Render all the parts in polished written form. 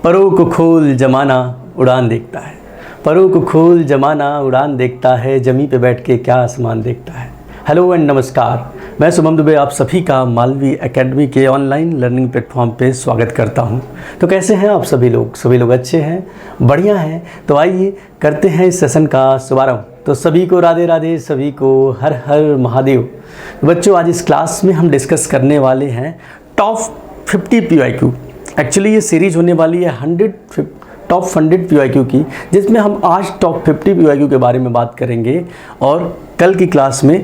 परों को खोल जमाना उड़ान देखता है, परों को खोल जमाना उड़ान देखता है, जमी पे बैठ के क्या आसमान देखता है। हेलो एंड नमस्कार, मैं शुभम दुबे आप सभी का मालवी एकेडमी के ऑनलाइन लर्निंग प्लेटफॉर्म पे स्वागत करता हूं। तो कैसे हैं आप सभी लोग अच्छे हैं, बढ़िया हैं। तो आइए करते हैं इस सेशन का शुभारंभ। तो सभी को राधे राधे, सभी को हर हर महादेव। बच्चों, आज इस क्लास में हम डिस्कस करने वाले हैं टॉप 50 PYQ। एक्चुअली ये सीरीज होने वाली है टॉप 100 PYQ की, जिसमें हम आज टॉप 50 PYQ के बारे में बात करेंगे। और कल की क्लास में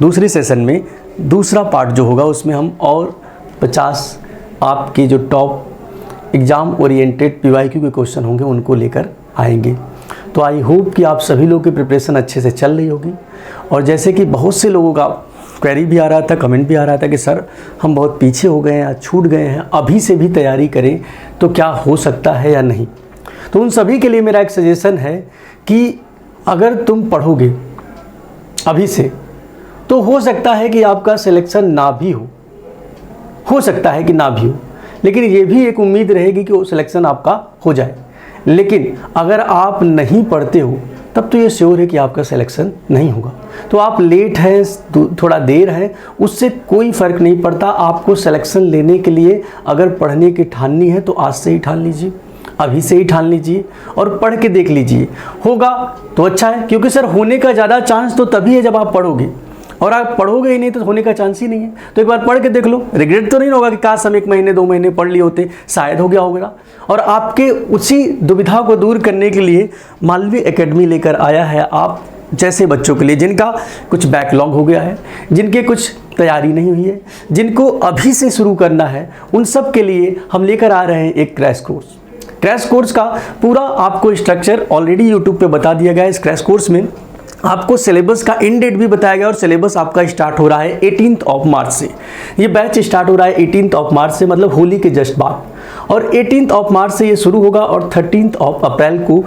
दूसरी सेशन में दूसरा पार्ट जो होगा उसमें हम और 50 आपके जो टॉप एग्ज़ाम ओरिएंटेड PYQ के क्वेश्चन होंगे उनको लेकर आएंगे। तो आई होप कि आप सभी लोगों की प्रिपरेशन अच्छे से चल रही होगी। और जैसे कि बहुत से लोगों का क्वेरी भी आ रहा था, कमेंट भी आ रहा था कि सर हम बहुत पीछे हो गए हैं, छूट गए हैं, अभी से भी तैयारी करें तो क्या हो सकता है या नहीं। तो उन सभी के लिए मेरा एक सजेशन है कि अगर तुम पढ़ोगे अभी से तो हो सकता है कि आपका सिलेक्शन ना भी हो सकता है कि ना भी हो, लेकिन ये भी एक उम्मीद रहेगी कि वो सिलेक्शन आपका हो जाए। लेकिन अगर आप नहीं पढ़ते हो तब तो ये श्योर है कि आपका सिलेक्शन नहीं होगा। तो आप लेट हैं, थोड़ा देर है, उससे कोई फ़र्क नहीं पड़ता। आपको सिलेक्शन लेने के लिए अगर पढ़ने की ठाननी है तो आज से ही ठान लीजिए, अभी से ही ठान लीजिए और पढ़ के देख लीजिए। होगा तो अच्छा है, क्योंकि सर होने का ज़्यादा चांस तो तभी है जब आप पढ़ोगे, और आप पढ़ोगे ही नहीं तो होने का चांस ही नहीं है। तो एक बार पढ़ के देख लो, रिग्रेट तो नहीं होगा कि काश हम 1 महीने 2 महीने पढ़ लिए होते, शायद हो गया होगा। और आपके उसी दुविधा को दूर करने के लिए मालवी एकेडमी लेकर आया है आप जैसे बच्चों के लिए जिनका कुछ बैकलॉग हो गया है, जिनके कुछ तैयारी नहीं हुई है, जिनको अभी से शुरू करना है, उन सब के लिए हम लेकर आ रहे हैं एक क्रैश कोर्स। क्रैश कोर्स का पूरा आपको स्ट्रक्चर ऑलरेडी यूट्यूब पे बता दिया गया है। इस क्रैश कोर्स में आपको सिलेबस का एंड डेट भी बताया गया और सिलेबस आपका स्टार्ट हो रहा है 18 मार्च से। ये बैच स्टार्ट हो रहा है 18 मार्च से, मतलब होली के जस्ट बाद। और 18 मार्च से ये शुरू होगा और 13 अप्रैल को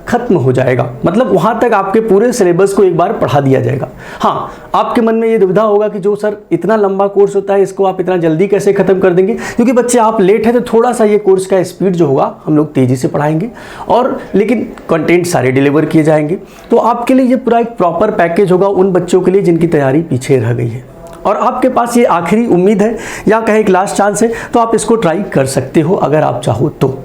खत्म हो जाएगा। मतलब वहाँ तक आपके पूरे सिलेबस को एक बार पढ़ा दिया जाएगा। हाँ, आपके मन में ये दुविधा होगा कि जो सर इतना लंबा कोर्स होता है, इसको आप इतना जल्दी कैसे ख़त्म कर देंगे। क्योंकि बच्चे आप लेट हैं तो थोड़ा सा ये कोर्स का स्पीड जो होगा हम लोग तेज़ी से पढ़ाएंगे, और लेकिन कंटेंट सारे डिलीवर किए जाएंगे। तो आपके लिए ये पूरा एक प्रॉपर पैकेज होगा उन बच्चों के लिए जिनकी तैयारी पीछे रह गई है। और आपके पास ये आखिरी उम्मीद है या कहे एक लास्ट चांस है, तो आप इसको ट्राई कर सकते हो अगर आप चाहो तो।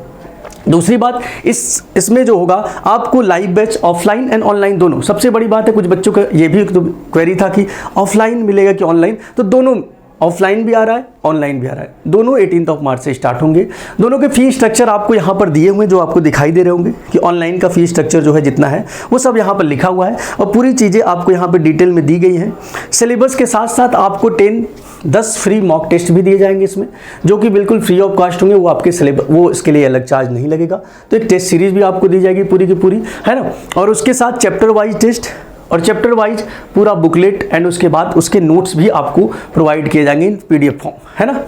दूसरी बात, इसमें जो होगा आपको live batch offline and online दोनों। सबसे बड़ी बात है, कुछ बच्चों का ये भी तो क्वेरी था कि ऑफलाइन मिलेगा कि ऑनलाइन, तो दोनों ऑफलाइन भी आ रहा है, ऑनलाइन भी आ रहा है। दोनों 18 मार्च से स्टार्ट होंगे। दोनों के फी स्ट्रक्चर आपको यहाँ पर दिए हुए हैं, जो आपको दिखाई दे रहे होंगे कि ऑनलाइन का फी स्ट्रक्चर जो है जितना है वो सब यहाँ पर लिखा हुआ है, और पूरी चीज़ें आपको यहाँ पर डिटेल में दी गई हैं। सिलेबस के साथ साथ आपको 10 फ्री मॉक टेस्ट भी दिए जाएंगे इसमें, जो कि बिल्कुल फ्री ऑफ कॉस्ट होंगे। वो आपके सिलेबस, वो इसके लिए अलग चार्ज नहीं लगेगा। तो एक टेस्ट सीरीज भी आपको दी जाएगी पूरी की पूरी, है ना। और उसके साथ चैप्टर वाइज टेस्ट और चैप्टर वाइज पूरा बुकलेट एंड उसके बाद उसके नोट्स भी आपको प्रोवाइड किए जाएंगे इन PDF फॉर्म, है ना।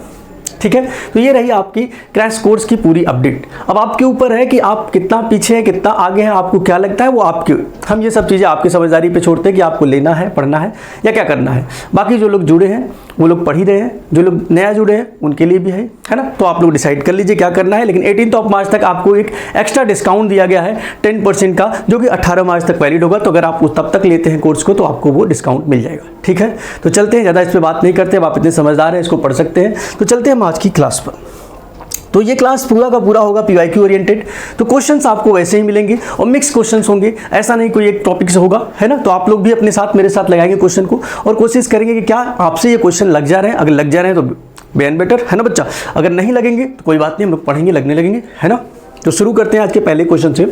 ठीक है, तो ये रही आपकी क्रैश कोर्स की पूरी अपडेट। अब आपके ऊपर है कि आप कितना पीछे हैं, कितना आगे हैं, आपको क्या लगता है वो आपके, हम ये सब चीज़ें आपकी समझदारी पे छोड़ते हैं कि आपको लेना है, पढ़ना है या क्या करना है। बाकी जो लोग जुड़े हैं वो लोग पढ़ ही रहे हैं, जो लोग नया जुड़े हैं उनके लिए भी है ना। तो आप लोग डिसाइड कर लीजिए क्या करना है। लेकिन 18 मार्च तक आपको एक एक्स्ट्रा डिस्काउंट दिया गया है 10% का, जो कि 18 मार्च तक वैलिड होगा। तो अगर आप तब तक लेते हैं कोर्स को तो आपको वो डिस्काउंट मिल जाएगा। ठीक है, तो चलते हैं, ज़्यादा इस पर बात नहीं करते, आप इतने समझदार हैं, इसको पढ़ सकते हैं। तो चलते हैं हम आज की क्लास पर। तो ये क्लास पूरा का पूरा होगा PYQ ओरिएंटेड। तो क्वेश्चंस आपको वैसे ही मिलेंगे और मिक्स क्वेश्चंस होंगे, ऐसा नहीं कोई एक टॉपिक से होगा, है ना। तो आप लोग भी अपने साथ मेरे साथ लगाएंगे क्वेश्चन को और कोशिश करेंगे कि क्या आपसे ये क्वेश्चन लग जा रहे हैं। अगर लग जा रहे हैं तो बेन बेटर, है ना बच्चा। अगर नहीं लगेंगे तो कोई बात नहीं, हम लोग पढ़ेंगे, लगने लगेंगे, है ना। तो शुरू करते हैं आज के पहले क्वेश्चन से।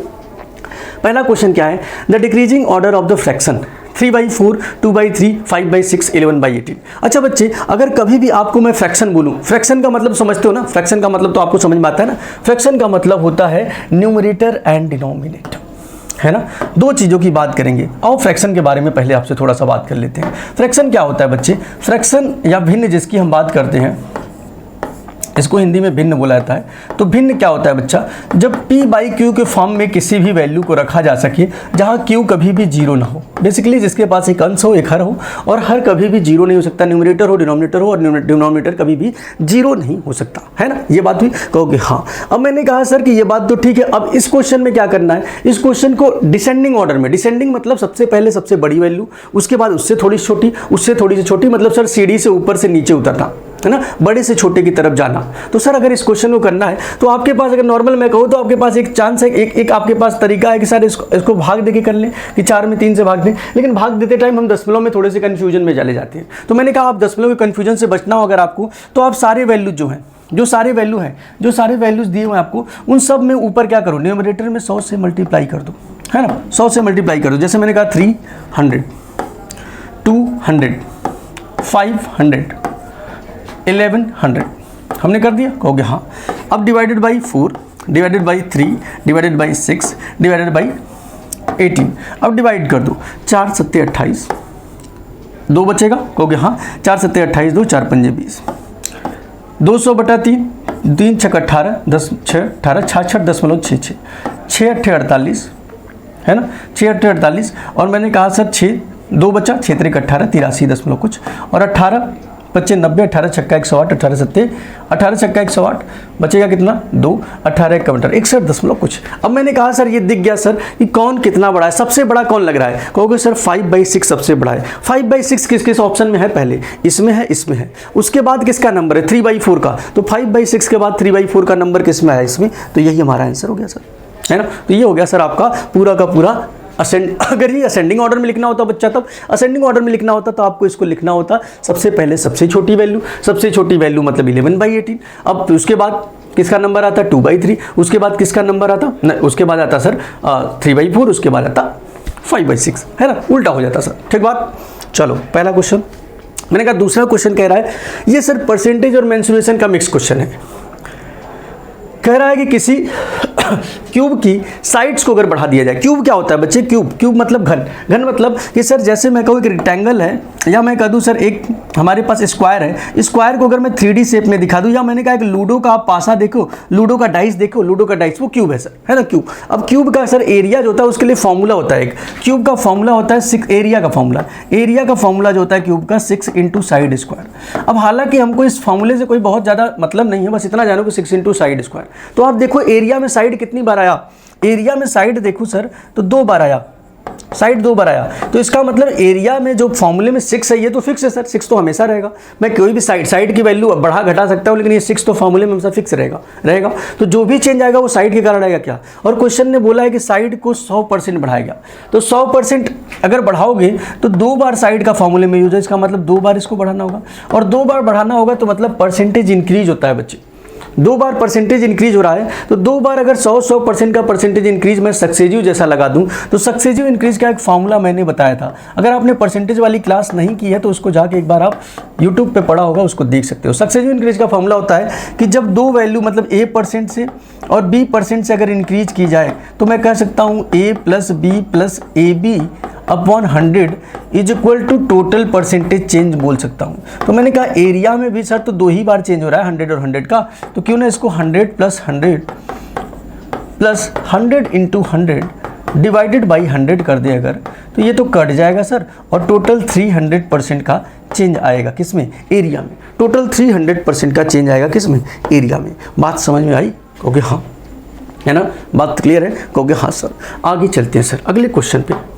पहला क्वेश्चन क्या है, the decreasing order of the fraction 3/4, 2/3, 5/6, 11/18। अच्छा बच्चे, अगर कभी भी आपको मैं फ्रैक्शन बोलूँ, फ्रैक्शन का मतलब समझते हो ना, फ्रैक्शन का मतलब तो आपको समझ में आता है ना। फ्रैक्शन का मतलब होता है न्यूमरेटर एंड डिनोमिनेटर, है ना। दो चीज़ों की बात करेंगे। और फ्रैक्शन के बारे में पहले आपसे थोड़ा सा बात कर लेते हैं। फ्रैक्शन क्या होता है बच्चे, फ्रैक्शन या भिन्न जिसकी हम बात करते हैं, इसको हिंदी में भिन्न बोला जाता है। तो भिन्न क्या होता है बच्चा, जब p/q के फॉर्म में किसी भी वैल्यू को रखा जा सके जहाँ q कभी भी जीरो ना हो। बेसिकली जिसके पास एक अंश हो, एक हर हो, और हर कभी भी जीरो नहीं हो सकता, न्यूमरेटर हो डिनोमिनेटर हो, और डिनोमिनेटर कभी भी जीरो नहीं हो सकता, है ना। ये बात हुई, कहोगे हाँ। अब मैंने कहा सर कि ये बात तो ठीक है, अब इस क्वेश्चन में क्या करना है, इस क्वेश्चन को डिसेंडिंग ऑर्डर में, डिसेंडिंग मतलब सबसे पहले सबसे बड़ी वैल्यू, उसके बाद उससे थोड़ी छोटी, उससे थोड़ी सी छोटी, मतलब सर सीढ़ी से ऊपर से नीचे उतरना, है ना, बड़े से छोटे की तरफ जाना। तो सर अगर इस क्वेश्चन को करना है तो आपके पास, अगर नॉर्मल मैं कहूँ तो आपके पास एक चांस है, एक आपके पास तरीका है कि सर इसको भाग दे के कर लें, कि 4 में 3 से भाग दें। लेकिन भाग देते टाइम हम दशमलव में थोड़े से कन्फ्यूजन में चले जाते हैं। तो मैंने कहा आप दशमलव के कन्फ्यूजन से बचना हो अगर आपको, तो आप सारे वैल्यूज जो हैं, जो सारे वैल्यूज दिए हुए हैं आपको, उन सब में ऊपर क्या करो, न्यूमरेटर में 100 से मल्टीप्लाई कर दो, है ना, 100 से मल्टीप्लाई कर दो। जैसे मैंने कहा 300, 200, 500, 1100 हमने कर दिया, कहोगे हाँ। अब divided by 4, divided by 3, divided by 6, divided by 18, अब डिवाइड कर दो, 4 7 28, 2 बचेगा, कहोगे हाँ। 4 7 28, 2 4 5 20, 200/3, 3 6 18, 10 6 18, 66.66, 6 8 48, है ना, 6 8 48, और मैंने कहा सर 6, 2 बचा, 6 3 18, 83 दशमलव कुछ, और 18 25 90, 18 छक्का 108, 18 7 18 छक्का 108, बचेगा कितना 2, 18 1 61 दशमलव कुछ। अब मैंने कहा सर ये दिख गया सर कि कौन कितना बड़ा है, सबसे बड़ा कौन लग रहा है, कहोगे सर 5/6 सबसे बड़ा है। 5/6 किस किस ऑप्शन में है, पहले इसमें है, इसमें है, उसके बाद किसका नंबर है 3/4 का, तो 5/6 के बाद 3/4 का नंबर किस में है, इसमें, तो यही हमारा आंसर हो गया सर, है ना। तो ये हो गया सर आपका पूरा का पूरा अगर ये असेंडिंग ऑर्डर में लिखना होता बच्चा, तब असेंडिंग ऑर्डर में लिखना होता तो आपको इसको लिखना होता सबसे पहले सबसे छोटी वैल्यू मतलब 11/18। अब उसके बाद किसका नंबर आता 2/3, उसके बाद किसका नंबर आता न, उसके बाद आता सर 3/4, उसके बाद आता 5/6, है ना, उल्टा हो जाता सर, ठीक बात। चलो पहला क्वेश्चन मैंने कहा। दूसरा क्वेश्चन कह रहा है, ये सर परसेंटेज और मेंसुरेशन का मिक्स क्वेश्चन है। कह रहा है कि किसी क्यूब की साइड्स को अगर बढ़ा दिया जाए, क्यूब क्या होता है बच्चे, क्यूब मतलब घन मतलब कि सर जैसे मैं कहूँ एक रेक्टेंगल है, या मैं कह दूँ सर एक हमारे पास स्क्वायर है, स्क्वायर को अगर मैं 3D शेप में दिखा दूँ, या मैंने कहा कि लूडो का आप पासा देखो, लूडो का डाइस देखो, लूडो का डाइस वो क्यूब है सर, है ना, क्यूब। अब क्यूब का सर एरिया जो होता है उसके लिए फॉर्मूला होता है, एक क्यूब का फॉर्मूला होता है 6, एरिया का फॉर्मूला जो होता है क्यूब का 6 × साइड स्क्वायर। अब हालांकि हमको इस फॉर्मूले से कोई बहुत ज़्यादा मतलब नहीं है, बस इतना जानो कि 6 × साइड स्क्वायर। तो आप देखो एरिया में साइड कितनी बार आया, एरिया में साइड देखो सर तो 2 बार आया, साइड 2 बार आया, तो इसका मतलब एरिया में जो फॉर्मूले में 6 है ये तो फिक्स है सर, 6 तो हमेशा रहेगा। मैं कोई भी साइड की वैल्यू बढ़ा घटा सकता हूँ, लेकिन ये 6 तो फॉर्मूले में हमेशा फिक्स रहेगा। तो जो भी चेंज आएगा वो साइड के कारण आएगा क्या, और क्वेश्चन ने बोला है कि साइड को 100% बढ़ाएगा, तो 100% अगर बढ़ाओगे तो 2 बार साइड का फॉर्मूले में यूज है, इसका मतलब 2 बार इसको बढ़ाना होगा, और 2 बार बढ़ाना होगा तो मतलब परसेंटेज इंक्रीज होता है बच्चे, 2 बार परसेंटेज इंक्रीज हो रहा है। तो 2 बार अगर 100% का परसेंटेज इंक्रीज मैं सक्सेसिव जैसा लगा दूं, तो सक्सेसिव इंक्रीज का एक फॉर्मूला मैंने बताया था। अगर आपने परसेंटेज वाली क्लास नहीं की है तो उसको जाके एक बार आप यूट्यूब पे पढ़ा होगा, उसको देख सकते हो। सक्सेसिव इंक्रीज का फॉर्मूला होता है कि जब 2 वैल्यू मतलब A% से और B% से अगर इंक्रीज की जाए तो मैं कह सकता हूँ A + B + AB upon 100 is equal to total percentage change बोल सकता हूँ। तो मैंने कहा एरिया में भी सर तो 2 ही बार चेंज हो रहा है 100 और 100 का, तो क्यों ना इसको 100 + 100 + 100 × 100 डिवाइडेड बाई 100 कर दे अगर, तो ये तो कट जाएगा सर, और टोटल 300% का चेंज आएगा किसमें, एरिया में। टोटल 300% का चेंज आएगा किसमें, एरिया में। बात समझ में आई, क्योंकि हाँ, है ना, बात क्लियर है, क्योंकि हाँ सर। आगे चलते हैं सर अगले क्वेश्चन पे।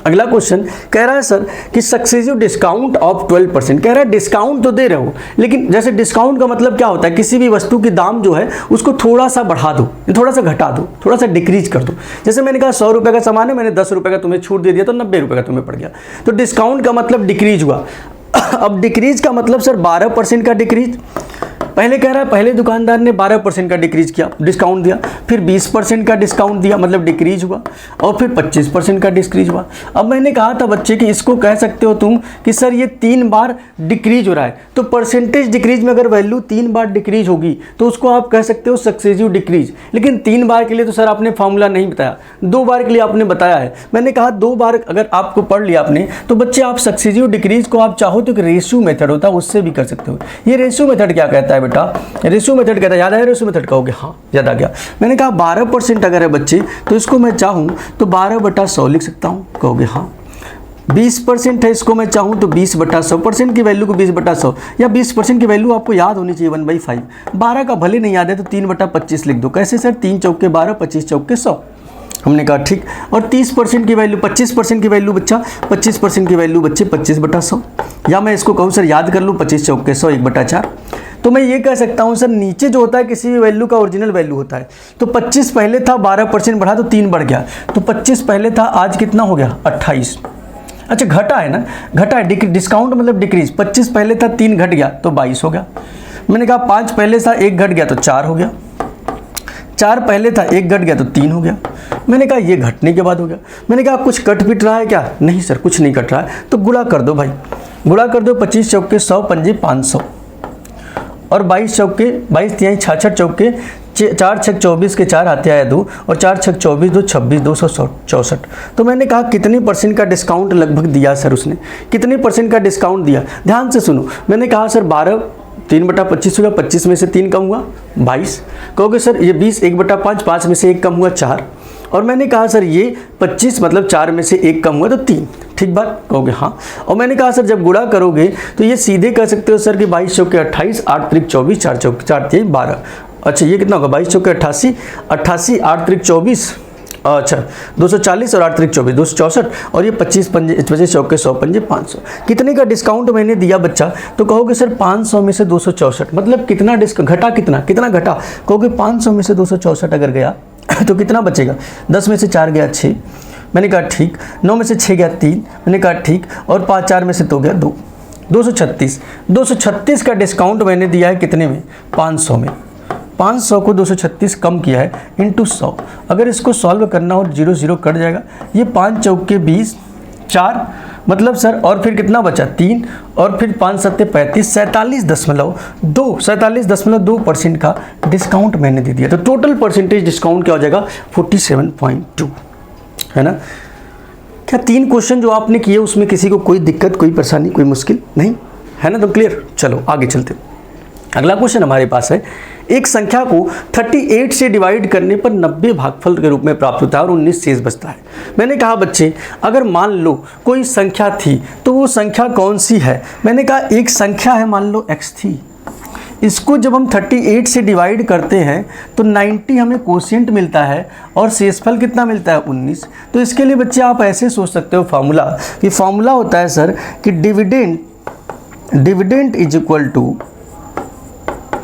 अगला क्वेश्चन कह रहा है सर कि सक्सेसिव डिस्काउंट ऑफ 12%। कह रहा है डिस्काउंट तो दे रहे हो, लेकिन जैसे डिस्काउंट का मतलब क्या होता है, किसी भी वस्तु की दाम जो है उसको थोड़ा सा बढ़ा दो, थोड़ा सा घटा दो, थोड़ा सा डिक्रीज कर दो। जैसे मैंने कहा 100 रुपये का सामान है, मैंने 10 रुपये का तुम्हें छूट दे दिया तो 90 रुपये का तुम्हें पड़ गया, तो डिस्काउंट का मतलब डिक्रीज हुआ। अब डिक्रीज का मतलब सर 12% का डिक्रीज। पहले कह रहा है पहले दुकानदार ने 12% का डिक्रीज किया, डिस्काउंट दिया, फिर 20% का डिस्काउंट दिया मतलब डिक्रीज हुआ, और फिर 25% का डिक्रीज हुआ। अब मैंने कहा था बच्चे कि इसको कह सकते हो तुम कि सर ये 3 बार डिक्रीज हो रहा है, तो परसेंटेज डिक्रीज में अगर वैल्यू 3 बार डिक्रीज होगी तो उसको आप कह सकते हो सक्सेसिव डिक्रीज। लेकिन 3 बार के लिए तो सर आपने फॉर्मूला नहीं बताया, 2 बार के लिए आपने बताया है। मैंने कहा 2 बार अगर आपको पढ़ लिया आपने, तो बच्चे आप सक्सेसिव डिक्रीज को आप चाहो तो एक रेशियो मेथड होता है उससे भी कर सकते हो। ये रेशियो मेथड क्या कहता है बेटा, रेशियो मेथड कहता है, याद आया रेशियो मेथड कहोगे, हाँ याद आ गया। मैंने कहा 12% अगर है बच्चे तो इसको मैं चाहूँ तो 12/100 लिख सकता हूँ, कहोगे हाँ। 20% है, इसको मैं चाहूँ तो 20/100, परसेंट की वैल्यू को 20/100 या 20% की वैल्यू आपको याद होनी चाहिए 1/5। 12 का भले नहीं याद है तो 3/25 लिख दो। कैसे सर? 3 चौके 12, 25 चौके 100। हमने कहा ठीक। और 30% की वैल्यू, 25% की वैल्यू बच्चा, 25% की वैल्यू बच्चे 25/100, या मैं इसको कहूँ सर याद कर लूँ 25 चौके 100 1/4। तो मैं ये कह सकता हूँ सर नीचे जो होता है किसी भी वैल्यू का ओरिजिनल वैल्यू होता है, तो 25 पहले था, 12% बढ़ा तो 3 बढ़ गया, तो 25 पहले था, आज कितना हो गया? 28। अच्छा घटा है ना, घटा है, डिस्काउंट मतलब डिक्रीज। 25 पहले था, 3 घट गया तो 22 हो गया। मैंने कहा 5 पहले था, 1 घट गया तो 4 हो गया। 4 पहले था, 1 घट गया तो 3 हो गया। मैंने कहा ये घटने के बाद हो गया। मैंने कहा कुछ कट पिट रहा है क्या? नहीं सर कुछ नहीं कट रहा है। तो गुणा कर दो भाई, गुणा कर दो। 25 चौके 100 पंजे 500 और 22 चौके 22 तिहाई 66 चौके 4 छक 24 के 4 आते आया 2 और 4 छक 24 2 26 264। तो मैंने कहा कितने परसेंट का डिस्काउंट लगभग दिया सर उसने? कितने परसेंट का डिस्काउंट दिया? ध्यान से सुनो। मैंने कहा सर 12 3/25 होगा, 25 में से 3 कम हुआ 22। कहोगे सर ये 20 1/5, 5 में से 1 कम हुआ 4। और मैंने कहा सर ये 25 मतलब 4 में से 1 कम हुआ तो 3। ठीक बात? कहोगे हाँ। और मैंने कहा सर जब गुणा करोगे तो ये सीधे कह सकते हो सर कि 22 चौके 28, 8 त्रिक 24, 4 चौके 4 तिहाई 12। अच्छा ये कितना होगा? 22 चौके 88, 88 8 त्रिक 24, अच्छा 240 और 8 त्रिक 24 264 और ये 25 चौके 100 पंजे 500। कितने का डिस्काउंट मैंने दिया बच्चा? तो कहोगे सर 500 में से 264 मतलब कितना घटा, कितना घटा? कहोगे 500 में से 264 अगर गया तो कितना बचेगा? 10 में से 4 गया 6। मैंने कहा ठीक। 9 में से 6 गया 3। मैंने कहा ठीक। और 5 4 में से तो गया 2, 236। 236 का डिस्काउंट मैंने दिया है कितने में? 500 में। 500 को 236 कम किया है इंटू 100। अगर इसको सॉल्व करना हो 0 0 कट जाएगा। ये 5 चौके 20 4 मतलब सर, और फिर कितना बचा? 3 और फिर 5 7 35 47.2% का डिस्काउंट मैंने दे दिया। तो टोटल परसेंटेज डिस्काउंट क्या हो जाएगा? 47.2, है ना। क्या 3 क्वेश्चन जो आपने किए उसमें किसी को कोई दिक्कत, कोई परेशानी, कोई मुश्किल नहीं है ना? तो क्लियर। चलो आगे चलते। अगला क्वेश्चन हमारे पास है, एक संख्या को 38 से डिवाइड करने पर 90 भागफल के रूप में प्राप्त होता है और 19 शेष बचता है। मैंने कहा बच्चे अगर मान लो कोई संख्या थी तो वो संख्या कौन सी है? मैंने कहा एक संख्या है, मान लो x थी। इसको जब हम 38 से डिवाइड करते हैं तो 90 हमें कोशिएंट मिलता है और शेषफल कितना मिलता है? 19। तो इसके लिए बच्चे आप ऐसे सोच सकते हो फार्मूला, कि फार्मूला होता है सर कि डिविडेंड इज इक्वल टू,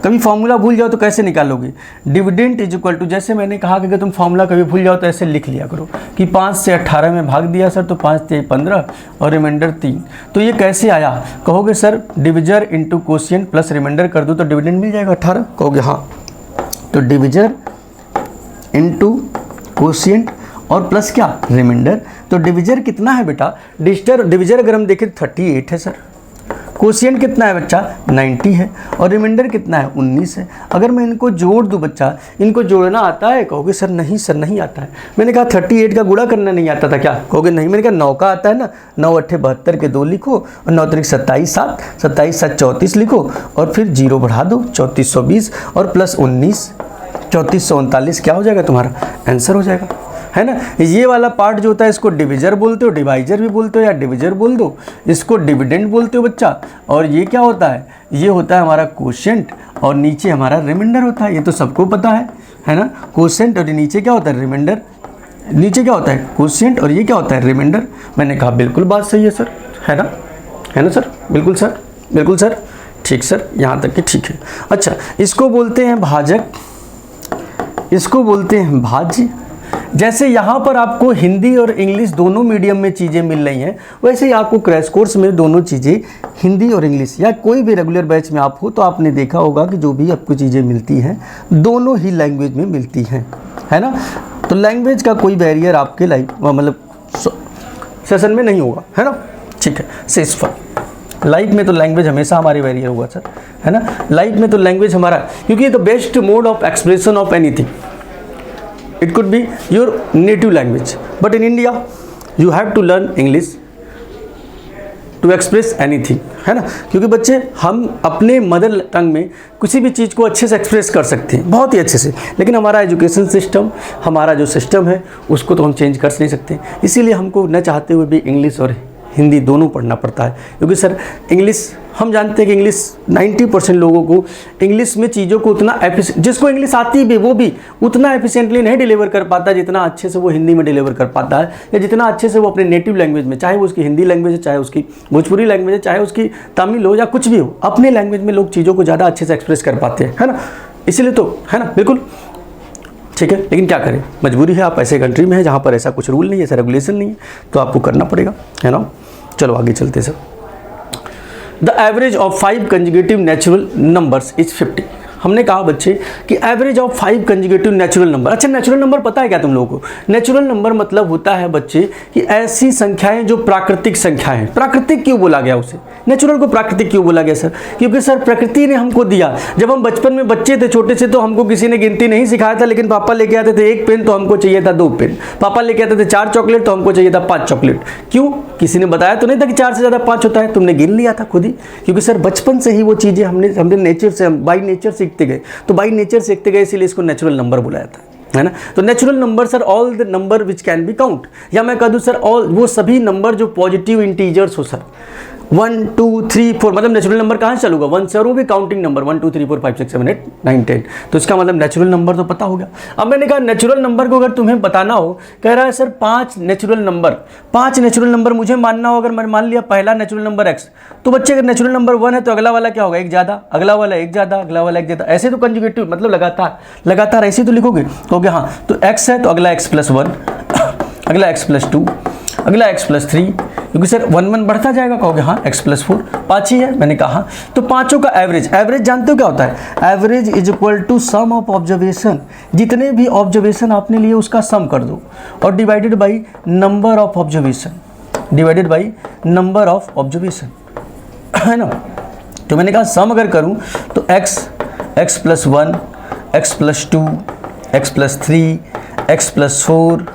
कभी फार्मूला भूल जाओ तो कैसे निकालोगे? डिविडेंड इज इक्वल टू, जैसे मैंने कहा कि अगर तुम फार्मूला कभी भूल जाओ तो ऐसे लिख लिया करो कि 5 से 18 में भाग दिया सर तो 5 से 15 और रिमाइंडर 3। तो ये कैसे आया? कहोगे sir divisor into quotient plus remainder कर दो तो डिविडेंड मिल जाएगा 18। कहोगे हाँ। तो डिविजर इंटू कोशिएंट और प्लस क्या? रिमाइंडर। तो डिविजर कितना है बेटा? डिविजर अगर हम देखें 38 है सर। कोशिएंट कितना है बच्चा? 90 है। और रिमाइंडर कितना है? 19 है। अगर मैं इनको जोड़ दूं बच्चा, इनको जोड़ना आता है? कहोगे सर नहीं सर नहीं आता है। मैंने कहा 38 का गुणा करना नहीं आता था क्या? कहोगे नहीं। मैंने कहा 9 का आता है ना, 9 8 72 के 2 लिखो और 9 3 27 7, 27 7 34 लिखो और फिर 0 बढ़ा दो 3420 और प्लस 19 3439 क्या हो जाएगा? तुम्हारा आंसर हो जाएगा, है ना। ये वाला पार्ट जो होता है इसको डिविजर बोलते हो, डिवाइजर भी बोलते हो या डिविजर बोल दो, इसको डिविडेंड बोलते हो बच्चा। और ये क्या होता है? ये होता है हमारा कोशिएंट और नीचे हमारा रिमाइंडर होता है। ये तो सबको पता है ना। कोशिएंट और नीचे क्या होता है? रिमाइंडर। नीचे क्या होता है? कोशिएंट और ये क्या होता है? रिमाइंडर। मैंने कहा बिल्कुल बात सही है सर, है ना सर? बिल्कुल सर, बिल्कुल सर, ठीक सर, यहाँ तक कि ठीक है। अच्छा इसको बोलते हैं भाजक, इसको बोलते हैं भाज्य। जैसे यहाँ पर आपको हिंदी और इंग्लिश दोनों मीडियम में चीज़ें मिल रही हैं, वैसे ही आपको क्रैश कोर्स में दोनों चीज़ें हिंदी और इंग्लिश, या कोई भी रेगुलर बैच में आप हो तो आपने देखा होगा कि जो भी आपको चीज़ें मिलती हैं दोनों ही लैंग्वेज में मिलती हैं, है ना। तो लैंग्वेज का कोई बैरियर आपके मतलब सेशन में नहीं होगा, है ना। ठीक है। शेषफल लाइफ में तो लैंग्वेज हमेशा हमारी बैरियर होगा सर, है ना। लाइफ में तो लैंग्वेज हमारा, क्योंकि the best mode of expression of anything, it could be your native language, but in India you have to learn English to express anything, है ना, क्योंकि बच्चे हम अपने मदर टंग में किसी भी चीज़ को अच्छे से एक्सप्रेस कर सकते हैं, बहुत ही अच्छे से, लेकिन हमारा एजुकेशन सिस्टम, हमारा जो सिस्टम है उसको तो हम चेंज कर नहीं सकते। इसीलिए हमको न चाहते हुए भी इंग्लिश और हिंदी दोनों पढ़ना पड़ता है, क्योंकि सर इंग्लिश, हम जानते हैं कि इंग्लिश 90% लोगों को इंग्लिश में चीज़ों को उतना जिसको इंग्लिश आती भी वो भी उतना एफिशिएंटली नहीं डिलीवर कर पाता जितना अच्छे से वो हिंदी में डिलीवर कर पाता है, या जितना अच्छे से वो अपने नेटिव लैंग्वेज में, चाहे वो उसकी हिंदी लैंग्वेज है, चाहे उसकी भोजपुरी लैंग्वेज है, चाहे उसकी तमिल हो या कुछ भी हो, अपने लैंग्वेज में लोग चीज़ों को ज़्यादा अच्छे से एक्सप्रेस कर पाते हैं, है ना। इसीलिए तो, है ना, बिल्कुल ठीक है, लेकिन क्या करें, मजबूरी है, आप ऐसे कंट्री में है जहाँ पर ऐसा कुछ रूल नहीं है, ऐसा रेगुलेशन नहीं है, तो आपको करना पड़ेगा, है ना। चलो आगे चलते sir. The average of 5 conjugative natural numbers is 50। हमने कहा बच्चे कि average of 5 conjugative natural number. अच्छा, नेचुरल नंबर पता है क्या तुम लोगों को? नेचुरल नंबर मतलब होता है बच्चे कि ऐसी संख्याएं जो प्राकृतिक संख्याएं हैं। प्राकृतिक क्यों बोला गया उसे? नेचुरल को प्राकृतिक क्यों बोला गया सर? क्योंकि सर प्रकृति ने हमको दिया। जब हम बचपन में बच्चे थे, छोटे से, तो हमको किसी ने गिनती नहीं सिखाया था, लेकिन पापा लेके आते थे 1 पेन तो हमको चाहिए था 2 पेन, पापा लेके आते थे 4 चॉकलेट तो हमको चाहिए था 5 चॉकलेट। क्यों? किसी ने बताया तो नहीं था कि 4 से ज़्यादा 5 होता है, तुमने गिन लिया था खुद ही, क्योंकि सर बचपन से ही वो चीज़ें हमने नेचर से, बाई नेचर सीखते गए, तो बाई नेचर सीखते गए, इसीलिए इसको नेचुरल नंबर बुलाया था, है ना। तो natural number sir all the number which can be count, या मैं कह दूँ सर ऑल वो सभी नंबर जो पॉजिटिव इंटीजर्स हो सर, 1 2 3 4, मतलब नेचुरल नंबर कहाँ से चलूगा? 1 से, और वो भी काउंटिंग नंबर 1 2 3 4 5 6 7 8 9 10। तो इसका मतलब नेचुरल नंबर तो पता हो गया। अब मैंने कहा नेचुरल नंबर को अगर तुम्हें बताना हो, कह रहा है सर 5 नेचुरल नंबर मुझे मानना हो, अगर मैंने मान लिया पहला नेचुरल नंबर x, तो बच्चे अगर नेचुरल नंबर 1 है तो अगला वाला क्या होगा? 1 ज़्यादा, अगला वाला 1 ज़्यादा, अगला वाला 1 ज़्यादा, ऐसे तो कंजुगेटिव मतलब लगातार ऐसे तो लिखोगे, कहोगे हाँ तो x है तो अगला x + 1, अगला x + 2, अगला x + 3, क्योंकि सर 1 1 बढ़ता जाएगा, कहोगे हाँ x + 4, 5 ही है, मैंने कहा। तो पांचों का एवरेज जानते हो क्या होता है? Average is equal to sum of observation, जितने भी ऑब्जर्वेशन आपने लिए उसका सम कर दो, और divided by number of observation, है ना। तो मैंने कहा सम अगर करूं तो x + 1, x + 2, x + 3, x + 4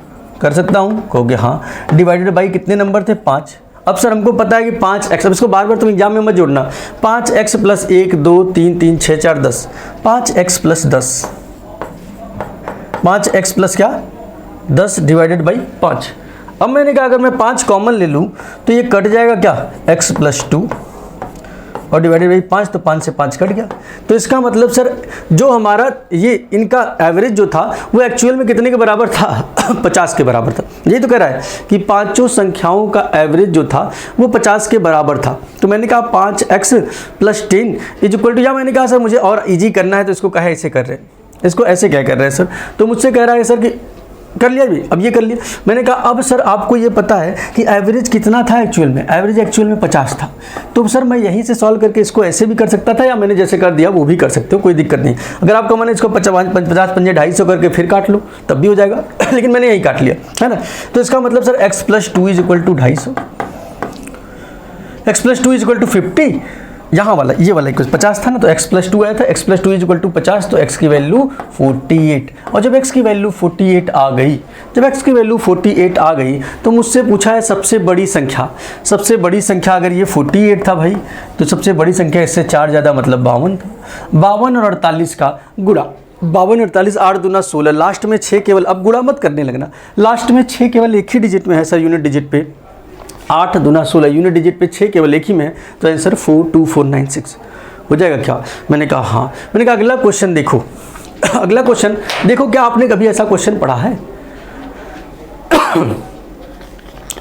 कर सकता हूँ, कहोगे हाँ, डिवाइडेड बाई कितने नंबर थे? 5। अब सर हमको पता है कि 5x, अब इसको बार बार तुम एग्जाम में मत जोड़ना, 5x + 1 2 3 3 6 4 10, 5x + 10, 5x + क्या 10 डिवाइडेड बाई 5। अब मैंने कहा अगर मैं 5 कॉमन ले लूँ तो ये कट जाएगा क्या? x + 2 और डिवाइडेड बाई 5, तो 5 से 5 कट गया। तो इसका मतलब सर जो हमारा ये इनका एवरेज जो था वो एक्चुअल में कितने के बराबर था? 50 के बराबर था। यही तो कह रहा है कि पांचों संख्याओं का एवरेज जो था वो 50 के बराबर था। तो मैंने कहा 5x + 10 इज इक्वल टू, या मैंने कहा सर मुझे और ईजी करना है तो इसको कहे ऐसे कर रहे हैं, इसको ऐसे क्या कर रहे हैं सर? तो मुझसे कह रहा है सर कि कर लिया भी, अब ये कर लिया। मैंने कहा अब सर आपको ये पता है कि एवरेज कितना था एक्चुअल में? एवरेज एक्चुअल में 50 था। तो सर मैं यहीं से सॉल्व करके इसको ऐसे भी कर सकता था, या मैंने जैसे कर दिया वो भी कर सकते हो, कोई दिक्कत नहीं। अगर आपका मन है इसको 50 पंजे 250 करके फिर काट लो तब भी हो जाएगा, लेकिन मैंने यही काट लिया, है ना। तो इसका मतलब सर x + 2 = 250, x + 2 = 50, यहाँ वाला ये वाला इक्वल 50 था ना, तो x + 2 आया था, x + 2 = 50, तो x की वैल्यू 48। और जब x की वैल्यू 48 आ गई, तो मुझसे पूछा है सबसे बड़ी संख्या अगर ये 48 था भाई, तो सबसे बड़ी संख्या इससे 4 ज़्यादा मतलब 52 था। 52 और 48 का गुणा, 52 48 8 दूना 16, लास्ट में 6 केवल, अब गुणा मत करने लगना, लास्ट में 6 केवल एक ही डिजिट में है सर, यूनिट डिजिट पे 8 दूना 16, यूनिट डिजिट पे 6 केवल एक ही में है, तो आंसर 42496 हो जाएगा क्या? मैंने कहा हाँ। मैंने कहा अगला क्वेश्चन देखो, अगला क्वेश्चन देखो, क्या आपने कभी ऐसा क्वेश्चन पढ़ा है?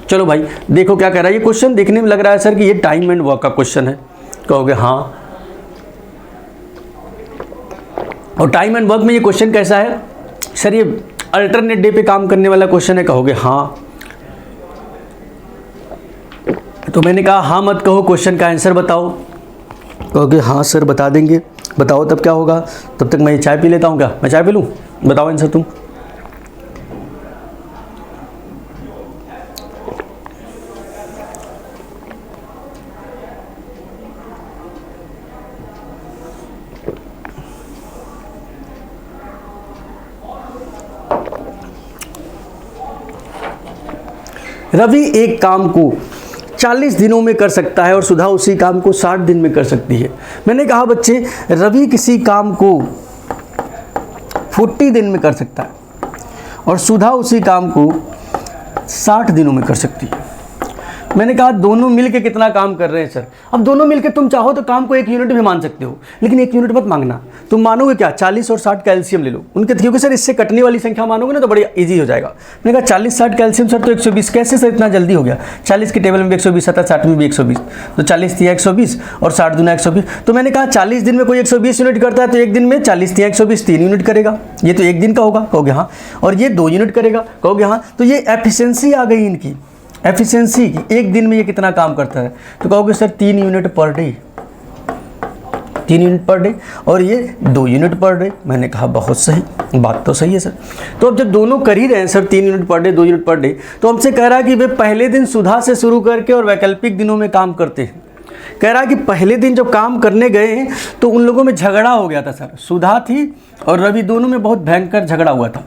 चलो भाई देखो क्या कह रहा है ये क्वेश्चन। देखने में लग रहा है सर कि ये टाइम एंड वर्क का क्वेश्चन है, कहोगे हाँ। और टाइम एंड वर्क में ये क्वेश्चन कैसा है सर? ये अल्टरनेट डे पे काम करने वाला क्वेश्चन है, कहोगे हाँ। तो मैंने कहा हाँ मत कहो, क्वेश्चन का आंसर बताओ, कहोगे हाँ सर बता देंगे। बताओ तब क्या होगा? तब तक मैं ये चाय पी लेता हूँ। क्या मैं चाय पी लूँ? बताओ आंसर तुम। रवि एक काम को 40 दिनों में कर सकता है और सुधा उसी काम को 60 दिन में कर सकती है। मैंने कहा बच्चे, रवि किसी काम को 40 दिन में कर सकता है और सुधा उसी काम को 60 दिनों में कर सकती है। मैंने कहा दोनों मिलके कितना काम कर रहे हैं सर? अब दोनों मिलके तुम चाहो तो काम को 1 यूनिट भी मान सकते हो, लेकिन 1 यूनिट मत मांगना। तुम मानोगे क्या? 40 और 60 कैल्शियम ले लो उनके, क्योंकि सर इससे कटने वाली संख्या मानोगे ना तो बड़ी इजी हो जाएगा। मैंने कहा 40-60 कैल्शियम सर तो 120 कैसे सर? इतना जल्दी हो गया। 40 की टेबल में भी 120 आता है, 60 में भी 120, तो 40 तिया 120 और 60 दूना 120। तो मैंने कहा 40 दिन में कोई 120 यूनिट करता है तो 1 दिन में 40 तिया 120 3 यूनिट करेगा। ये तो 1 दिन का होगा, कहोगे हाँ। और ये 2 यूनिट करेगा, कहोगे हाँ। तो ये एफिशिएंसी आ गई इनकी, एफिशिएंसी की। 1 दिन में ये कितना काम करता है? तो कहोगे sir 3 unit per day, 3 unit per day, और ये 2 यूनिट पर डे। मैंने कहा बहुत सही, बात तो सही है सर। तो अब जब दोनों कर ही रहे हैं sir 3 unit per day 2 unit per day, तो हमसे कह रहा है कि वे पहले दिन सुधा से शुरू करके और वैकल्पिक दिनों में काम करते हैं। कह रहा है कि पहले दिन जब काम करने गए तो उन लोगों में झगड़ा हो गया था सर। सुधा थी और रवि, दोनों में बहुत भयंकर झगड़ा हुआ था।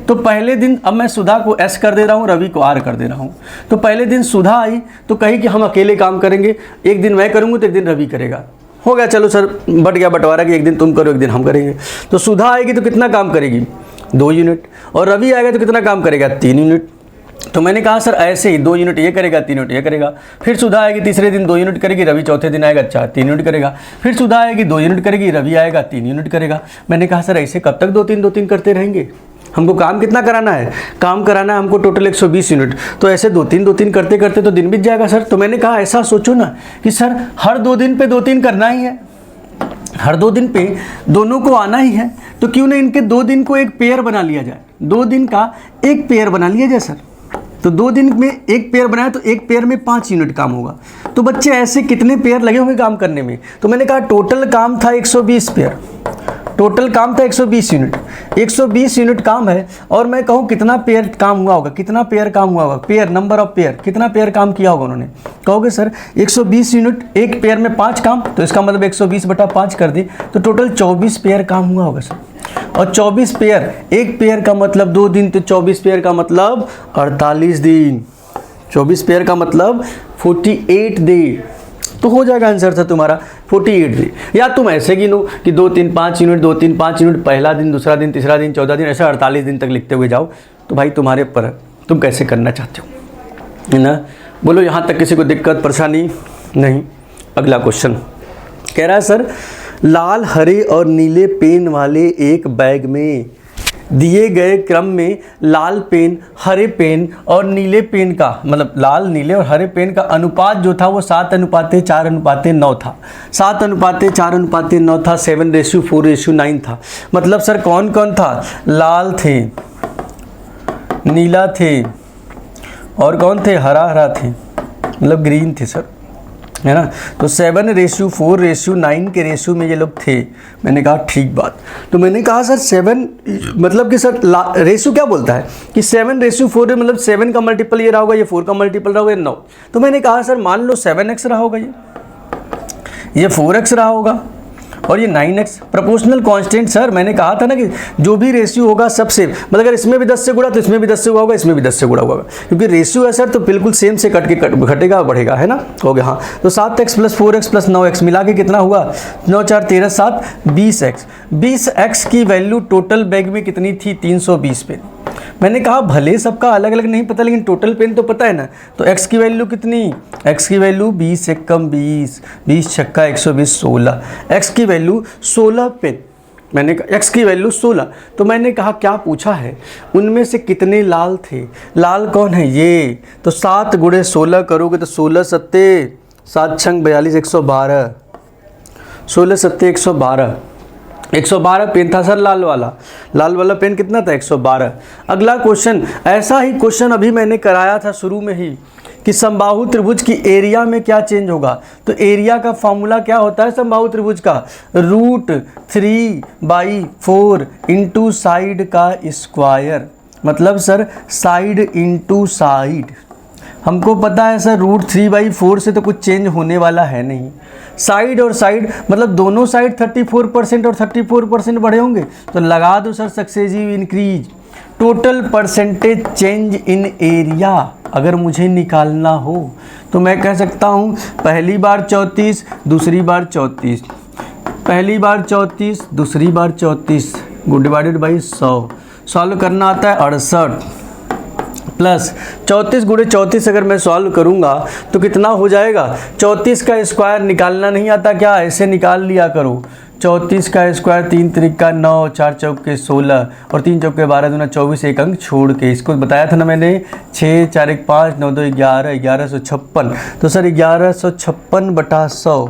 तो पहले दिन, अब मैं सुधा को S कर दे रहा हूँ, रवि को R कर दे रहा हूँ। तो पहले दिन सुधा आई तो कही कि हम अकेले काम करेंगे, 1 दिन मैं करूँगी तो 1 दिन रवि करेगा। हो गया, चलो सर बट गया बंटवारा कि 1 दिन तुम करो 1 दिन हम करेंगे। तो सुधा आएगी तो कितना काम करेगी? 2 यूनिट, और रवि आएगा तो कितना काम करेगा? 3 यूनिट। तो मैंने कहा सर ऐसे ही 2 यूनिट ये करेगा, 3 यूनिट ये करेगा। फिर सुधा आएगी तीसरे दिन 2 यूनिट करेगी, रवि चौथे दिन आएगा 3 यूनिट करेगा। फिर सुधा आएगी 2 यूनिट करेगी, रवि आएगा 3 यूनिट करेगा। मैंने कहा सर ऐसे कब तक 2-3 करते रहेंगे? हमको काम कितना कराना है? काम कराना है हमको टोटल 120 यूनिट। तो ऐसे 2-3 करते करते तो दिन बीत जाएगा सर। तो मैंने कहा ऐसा सोचो ना कि सर हर 2 दिन पे 2-3 करना ही है, हर 2 दिन पे दोनों को आना ही है। तो क्यों ना इनके 2 दिन को एक पेयर बना लिया जाए, 2 दिन का एक पेयर बना लिया जाए सर। तो 2 दिन में एक पेयर बनाया तो एक पेयर में 5 यूनिट काम होगा। तो बच्चे ऐसे कितने पेयर लगे होंगे काम करने में? तो मैंने कहा टोटल काम था 120 पेयर, टोटल काम था 120 यूनिट। 120 यूनिट काम है और मैं कहूँ कितना पेयर काम हुआ होगा? कितना पेयर काम हुआ होगा? पेयर, नंबर ऑफ पेयर, कितना पेयर काम किया होगा उन्होंने? कहोगे सर 120 यूनिट, एक पेयर में 5 काम, तो इसका मतलब 120/5 कर दी तो टोटल 24 पेयर काम हुआ होगा सर। और 24 पेयर, एक पेयर का मतलब 2 दिन, तो 24 पेयर का मतलब 48 दिन, 24 पेयर का मतलब 48 डे। तो हो जाएगा आंसर था तुम्हारा 48 डे। या तुम ऐसे गिनो कि 2-3-5 यूनिट, 2-3-5 यूनिट, पहला दिन, दूसरा दिन, तीसरा दिन, 14 दिन, ऐसा 48 दिन तक लिखते हुए जाओ। तो भाई तुम्हारे ऊपर है, तुम कैसे करना चाहते हो, है ना? बोलो यहाँ तक किसी को दिक्कत परेशानी नहीं? अगला क्वेश्चन कह रहा है सर लाल, हरे और नीले पेन वाले एक बैग में दिए गए क्रम में लाल पेन, हरे पेन और नीले पेन का, मतलब लाल, नीले और हरे पेन का अनुपात जो था वो 7:4:9 था। 7:4:9 था, 7:4:9 था। मतलब सर कौन कौन था? लाल थे, नीला थे, और कौन थे? हरा थे, मतलब ग्रीन थे सर, है ना? तो 7:4:9 के रेशियो में ये लोग थे। मैंने कहा ठीक बात। तो मैंने कहा सर 7 मतलब कि सर रेशियो क्या बोलता है कि 7:4 मतलब 7 का मल्टीपल ये रहा होगा, ये 4 का मल्टीपल रहा होगा, ये 9। तो मैंने कहा सर मान लो 7x रहा होगा, ये 4x रहा होगा और ये 9x। प्रोपोर्शनल कांस्टेंट सर, मैंने कहा था ना कि जो भी रेशियो होगा सब सेम, मतलब अगर इसमें भी 10 से गुणा तो इसमें भी 10 से हुआ होगा, इसमें भी 10 से गुणा होगा, क्योंकि रेशियो है सर तो बिल्कुल सेम से घटेगा बढ़ेगा, है ना? हो गया हाँ। तो 7x + 4x + 9x मिला के कितना हुआ? 9 4 13 7 20x। 20x की वैल्यू टोटल बैग में कितनी थी? 320 पेन। मैंने कहा भले सबका अलग अलग नहीं पता, लेकिन टोटल पेन तो पता है ना। तो x की वैल्यू कितनी? x की वैल्यू 20 एकम 20, 20 छक्का 120, 16। x की वैल्यू 16 पेन। मैंने कहा x की वैल्यू 16। तो मैंने कहा क्या पूछा है? उनमें से कितने लाल थे? लाल कौन है? ये। तो 7 × 16 करोगे तो 16 सत्ते 7 छंग 42, 112। 16 सत्ते 112। 112 पेन था सर लाल वाला पेन कितना था? 112। अगला क्वेश्चन, ऐसा ही क्वेश्चन अभी मैंने कराया था शुरू में ही कि समबाहु त्रिभुज की एरिया में क्या चेंज होगा। तो एरिया का फॉर्मूला क्या होता है समबाहु त्रिभुज का? √3/4 इंटू साइड का स्क्वायर। मतलब सर साइड इंटू साइड। हमको पता है सर √3/4 से तो कुछ चेंज होने वाला है नहीं। साइड और साइड मतलब दोनों साइड 34% और 34% बढ़े होंगे, तो लगा दो sir successive increase. Total percentage change in area अगर मुझे निकालना हो तो मैं कह सकता हूँ पहली बार 34, दूसरी बार 34, पहली बार 34, दूसरी बार 34 डिवाइडेड बाई 100। सॉल्व करना आता है 68 प्लस 34 गुणे 34 अगर मैं सॉल्व करूँगा तो कितना हो जाएगा। 34 का स्क्वायर निकालना नहीं आता क्या, ऐसे निकाल लिया करो। 34 का स्क्वायर 3 त्रिका 9, 4 चौके 16 और 3 चौके 12 दूना 24, एक अंक छोड़ के। इसको बताया था ना मैंने, 6 4 1 5 9 2 11, 1156। तो सर 1156/100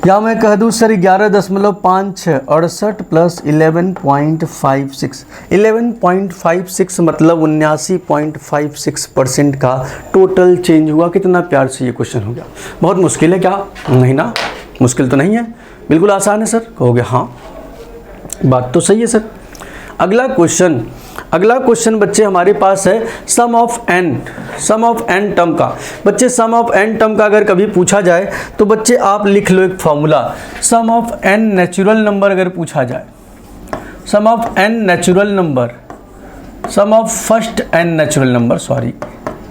या मैं कह दूँ सर 11.56 68 प्लस 11.56 11.56 मतलब 79.56% का टोटल चेंज हुआ। कितना प्यार से ये क्वेश्चन हो गया। बहुत मुश्किल है क्या? नहीं ना, मुश्किल तो नहीं है, बिल्कुल आसान है सर। कहोगे हाँ बात तो सही है सर। अगला क्वेश्चन बच्चे हमारे पास है सम ऑफ एन टर्म का। बच्चे सम ऑफ एन टर्म का अगर कभी पूछा जाए तो बच्चे आप लिख लो एक formula. Sum of n natural number अगर पूछा जाए, sum of n natural number, sum of first n natural number, sorry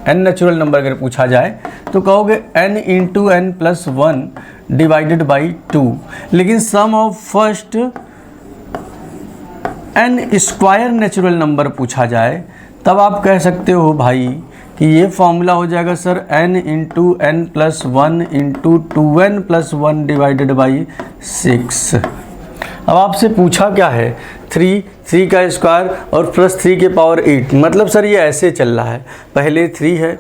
n natural number अगर पूछा जाए तो कहोगे n into N plus 1 divided by 2। लेकिन sum of first n square natural number पूछा जाए तब आप कह सकते हो भाई कि ये फॉर्मूला हो जाएगा sir n into N plus 1 into 2n plus 1 divided by 6। अब आपसे पूछा क्या है, 3 का स्क्वायर और प्लस 3 के पावर 8। मतलब सर ये ऐसे चल रहा है, पहले 3 है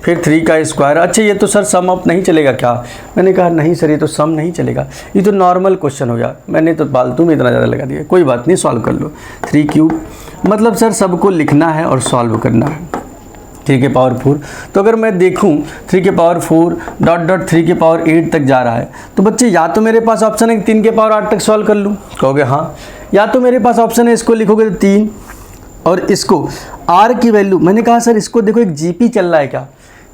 फिर 3 का स्क्वायर। अच्छा ये तो सर सम अप नहीं चलेगा क्या? मैंने कहा नहीं सर ये तो सम नहीं चलेगा, ये तो नॉर्मल क्वेश्चन हो गया। मैंने तो फालतू में इतना ज़्यादा लगा दिया, कोई बात नहीं सॉल्व कर लो। 3 क्यूब मतलब सर सबको लिखना है और सॉल्व करना है। 3 के पावर 4, तो अगर मैं देखूं 3 के पावर 4 डॉट डॉट 3 के पावर 8 तक जा रहा है तो बच्चे या तो मेरे पास ऑप्शन है कि 3 के पावर 8 तक सॉल्व कर लूँ, कहोगे हाँ। या तो मेरे पास ऑप्शन है इसको लिखोगे तो 3 और इसको r की वैल्यू, मैंने कहा सर इसको देखो एक जीपी चल रहा है क्या,